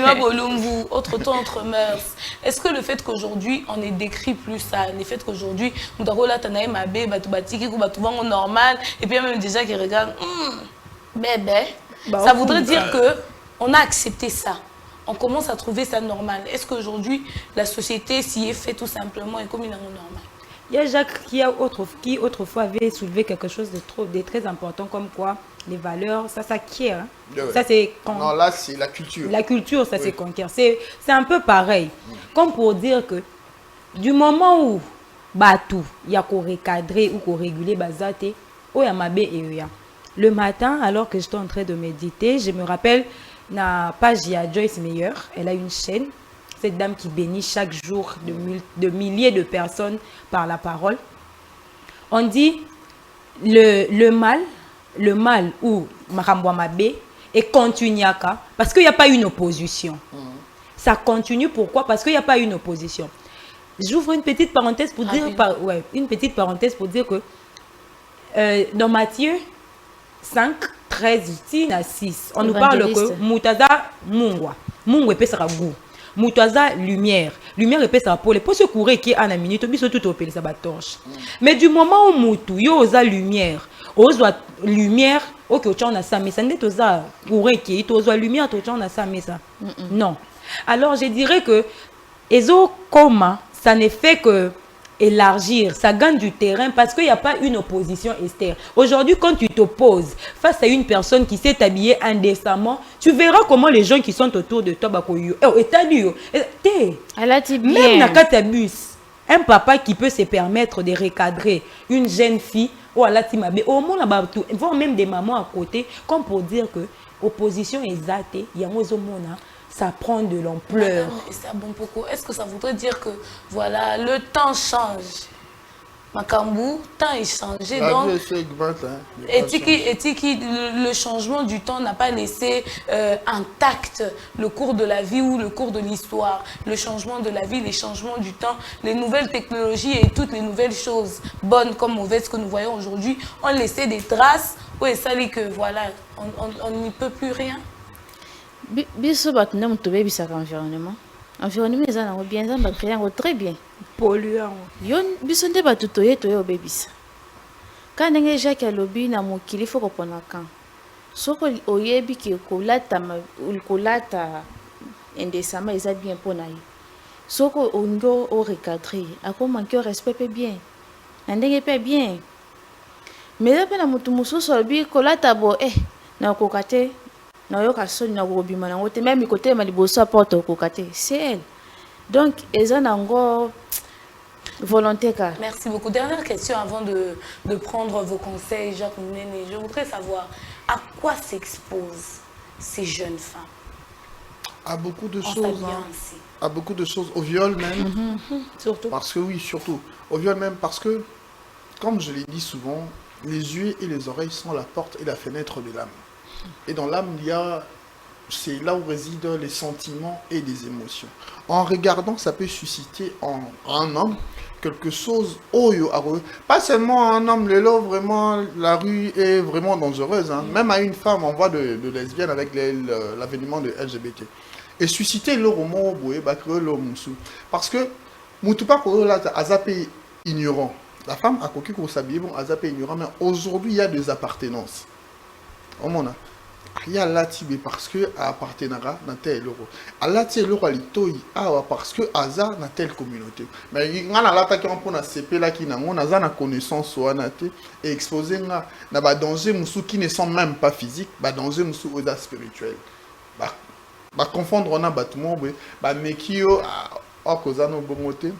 na Bolumbu, autre temps, autre mœurs. Est-ce que le fait qu'aujourd'hui on ne décrit plus ça, le fait qu'aujourd'hui nous avons là tanaï mabé batubatiki ou batubango normal et puis même déjà qui regardent bébé, ça voudrait dire que on a accepté ça. On commence à trouver ça normal. Est-ce qu'aujourd'hui la société s'y est fait tout simplement et comme il est normal? Il y a Jacques qui autrefois avait soulevé quelque chose de très important comme quoi les valeurs, ça s'acquiert. Hein. Ça, c'est non, là, c'est la culture. La culture, ça s'acquiert. C'est un peu pareil. Comme pour dire que du moment où batou ya ko recadrer ou ko réguler bazate o ya mabe et ya. Le matin, alors que j'étais en train de méditer, je me rappelle na page ya Joyce Meyer, elle a une chaîne, cette dame qui bénit chaque jour de milliers de personnes par la parole. On dit le mal ou makambo mabe et continuaka parce qu'il n'y a pas une opposition. Ça continue pourquoi? Parce qu'il n'y a pas une opposition. J'ouvre une petite parenthèse pour dire que dans Matthieu 5, 13, 6, on nous parle que Moutaza Mungwa. Mungwa pesera goût. Moutaza lumière. Lumière pesera pour les pour se courir qui a une minute, biso tout opérer sa torche. Mais du moment où Moutou yo oza lumière, oza lumière, OK, on a ça mais ça n'est oza courir qui oza lumière, on a ça mais ça. Non. Alors je dirais que Ezo Koma, ça ne fait que élargir, ça gagne du terrain parce qu'il n'y a pas une opposition, Esther. Aujourd'hui, quand tu t'opposes face à une personne qui s'est habillée indécemment, tu verras comment les gens qui sont autour de toi, elle a dit bien. Même Nakatabus, un papa qui peut se permettre de recadrer une jeune fille, ou au moins voire même des mamans à côté, comme pour dire que opposition est zatée, il y a ça prend de l'ampleur. Est-ce que ça voudrait dire que voilà, le temps change? Makambu, temps est changé. Donc, le changement du temps n'a pas laissé intact le cours de la vie ou le cours de l'histoire. Le changement de la vie, les changements du temps, les nouvelles technologies et toutes les nouvelles choses, bonnes comme mauvaises que nous voyons aujourd'hui, ont laissé des traces. Oui, ça dit que voilà, on n'y peut plus rien. Biso batuna mutobe bisaka environnement. Environnement eza na bien za ba créer très bien. Polluant. Yon biso nde batutoye toye obebisa. Quand ndenge Jacques alobi na mokili fo kopona kan. Soko oyebi ki kolata indécemment eza bien pona ye. Soko ondo o recadrer akoma ki respect pe bien. Na ndenge pe bien. Mais là pe na mutu mususu alobi kolata bo na kokate. Même côté c'est elle. Donc, ils ont encore volonté. Merci beaucoup. Dernière question avant de prendre vos conseils, Jacques Mounene. Je voudrais savoir à quoi s'exposent ces jeunes femmes? À beaucoup de choses. À beaucoup de choses. Au viol même. Surtout. Parce que oui, surtout. Au viol même parce que, comme je l'ai dit souvent, les yeux et les oreilles sont la porte et la fenêtre de l'âme. Et dans l'âme, c'est là où résident les sentiments et les émotions. En regardant, ça peut susciter en un homme quelque chose. Pas seulement un homme, vraiment, la rue est vraiment dangereuse. Hein. Même à une femme, on voit de lesbiennes avec l'avènement de LGBT. Et susciter le roman, parce que, ignorant. La femme a coquille pour s'habiller, ignorant, mais aujourd'hui, il y a des appartenances. Il y a l'atibé parce que appartenara dans tel euro. À l'atibé l'euro parce que hasard dans telle communauté. Mais il y a l'attaque en prenant CP là qui n'a pas connaissance ou et exposé na danger moussou qui ne sont même pas physiques, danger moussou ou spirituel. Confondre on a bâtiment mais qui a causé nos bonmotés.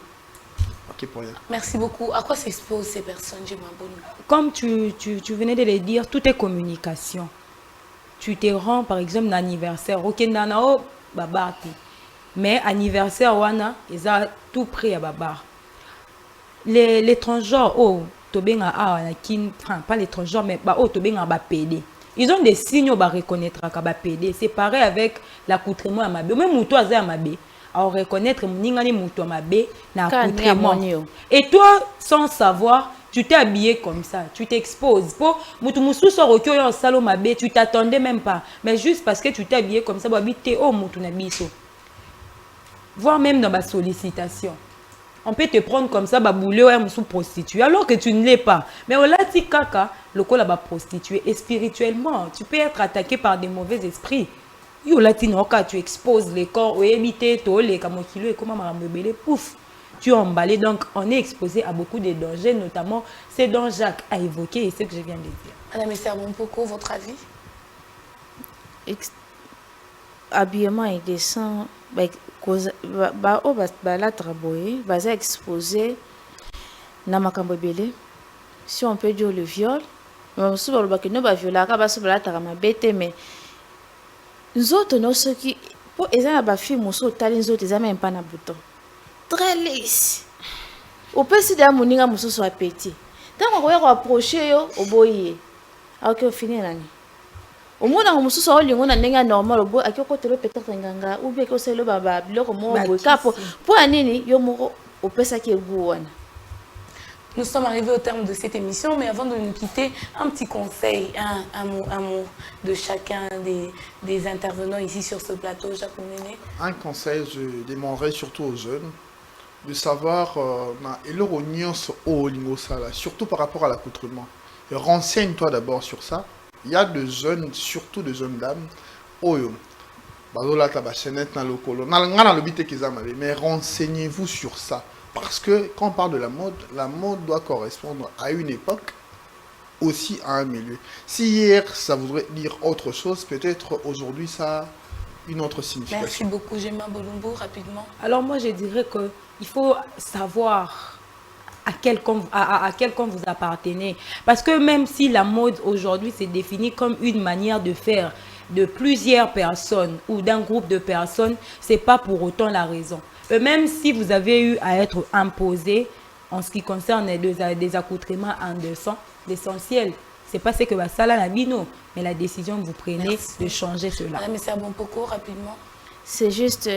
Merci beaucoup. À quoi s'exposent ces personnes? Comme tu venais de le dire, tout est communication. Tu te rends par exemple l'anniversaire. Ok, nanao babati. Mais anniversaire wana, ils ont tout prêt à babar. Les transgenres, tobenga pas les transgenres, mais tobenga ba PD. Ils ont des signes où reconnaître ka ba PD. C'est pareil avec l'accoutrement à mabe. Même moutou aza mabe. À reconnaître mningani moutou mabe na accoutrement. Et toi, sans savoir, tu t'es habillé comme ça, tu t'exposes. Pour mutu so rokyo yo salo mabe, tu t'attendais même pas. Mais juste parce que tu t'es habillé comme ça, babité oh mutu na biso. Voire même dans ma sollicitation. On peut te prendre comme ça, baboulé ou sous prostituée, alors que tu ne l'es pas. Mais au lati kaka, le col là prostituée. Et spirituellement, tu peux être attaqué par des mauvais esprits. Yo lati noka, tu exposes les corps, ou éviter les kamokilo et comment m'arambebele, pouf. Tu es emballé, donc on est exposé à beaucoup de dangers, notamment ce dont Jacques a évoqué et ce que je viens de dire. Madame Esther Bompoko, votre avis? Habillement indécent, la travailler, exposé na makambo ebele. Si on peut dire le viol, mais si on peut dire viola, ka ba so bala ta mabete mais nzoto no soki po eza ba fille moso tali nzoto eza même pas na bouton. Très lisse. Au peut si da moninga moso so petit. Tant qu'on va approcher yo oboye. OK, au fini nani. Au moins na moso so lingo na ndenge normal obo akiko telo peut-être nganga ou bien ko selo baba biloko mo boye kapo po anini yo moko opesa ki egu wana. Nous sommes arrivés au terme de cette émission, mais avant de nous quitter, un petit conseil, un mot de chacun des intervenants ici sur ce plateau, Jacques Mounéné. Un conseil, je demanderais surtout aux jeunes de savoir, surtout par rapport à l'accoutrement. Renseigne-toi d'abord sur ça. Il y a de jeunes, surtout de jeunes dames, mais renseignez-vous sur ça. Parce que quand on parle de la mode doit correspondre à une époque, aussi à un milieu. Si hier, ça voudrait dire autre chose, peut-être aujourd'hui, ça a une autre signification. Merci beaucoup, Gemma Bolumbo, rapidement. Alors moi, je dirais qu'il faut savoir à quel camp vous appartenez. Parce que même si la mode aujourd'hui s'est définie comme une manière de faire de plusieurs personnes ou d'un groupe de personnes, ce n'est pas pour autant la raison. Même si vous avez eu à être imposé en ce qui concerne des accoutrements indécents, l'essentiel, ce n'est pas ce que va ça la bino, mais la décision que vous prenez de changer cela. Madame Serbompoko, rapidement. C'est juste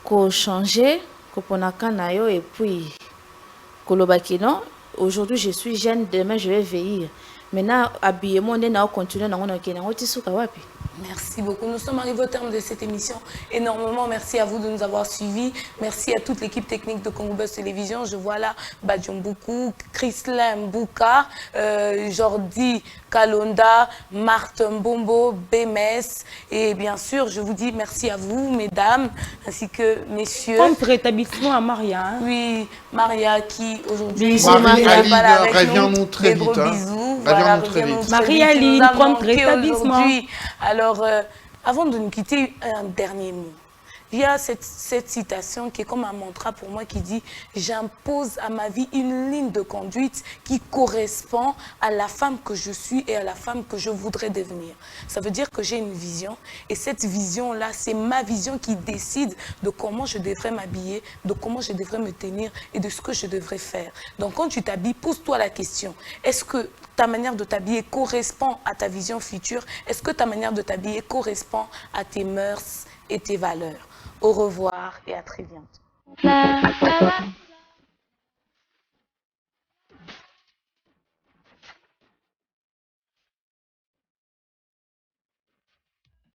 qu'on changer, qu'on a yo et puis kolobakino. Aujourd'hui je suis jeune, demain je vais vieillir. Maintenant, habillement, on a continué dans Merci beaucoup. Nous sommes arrivés au terme de cette émission. Énormément merci à vous de nous avoir suivis. Merci à toute l'équipe technique de Congo Buzz Télévision. Je vois là Badjumbuku, Chrislin Mbouka, Jordi Kalonda, Marthe Mbombo, BMS. Et bien sûr, je vous dis merci à vous, mesdames, ainsi que messieurs. Prompt rétablissement à Maria. Hein? Oui, Maria qui aujourd'hui... Marie-Aline, reviens-nous très vite. Bisous. Reviens-nous très vite. Marie-Aline, prompt rétablissement. Alors, avant de nous quitter, un dernier mot. Il y a cette citation qui est comme un mantra pour moi qui dit « J'impose à ma vie une ligne de conduite qui correspond à la femme que je suis et à la femme que je voudrais devenir. » Ça veut dire que j'ai une vision et cette vision-là, c'est ma vision qui décide de comment je devrais m'habiller, de comment je devrais me tenir et de ce que je devrais faire. Donc quand tu t'habilles, pose-toi la question. Est-ce que ta manière de t'habiller correspond à ta vision future? Est-ce que ta manière de t'habiller correspond à tes mœurs et tes valeurs? Au revoir et à très bientôt.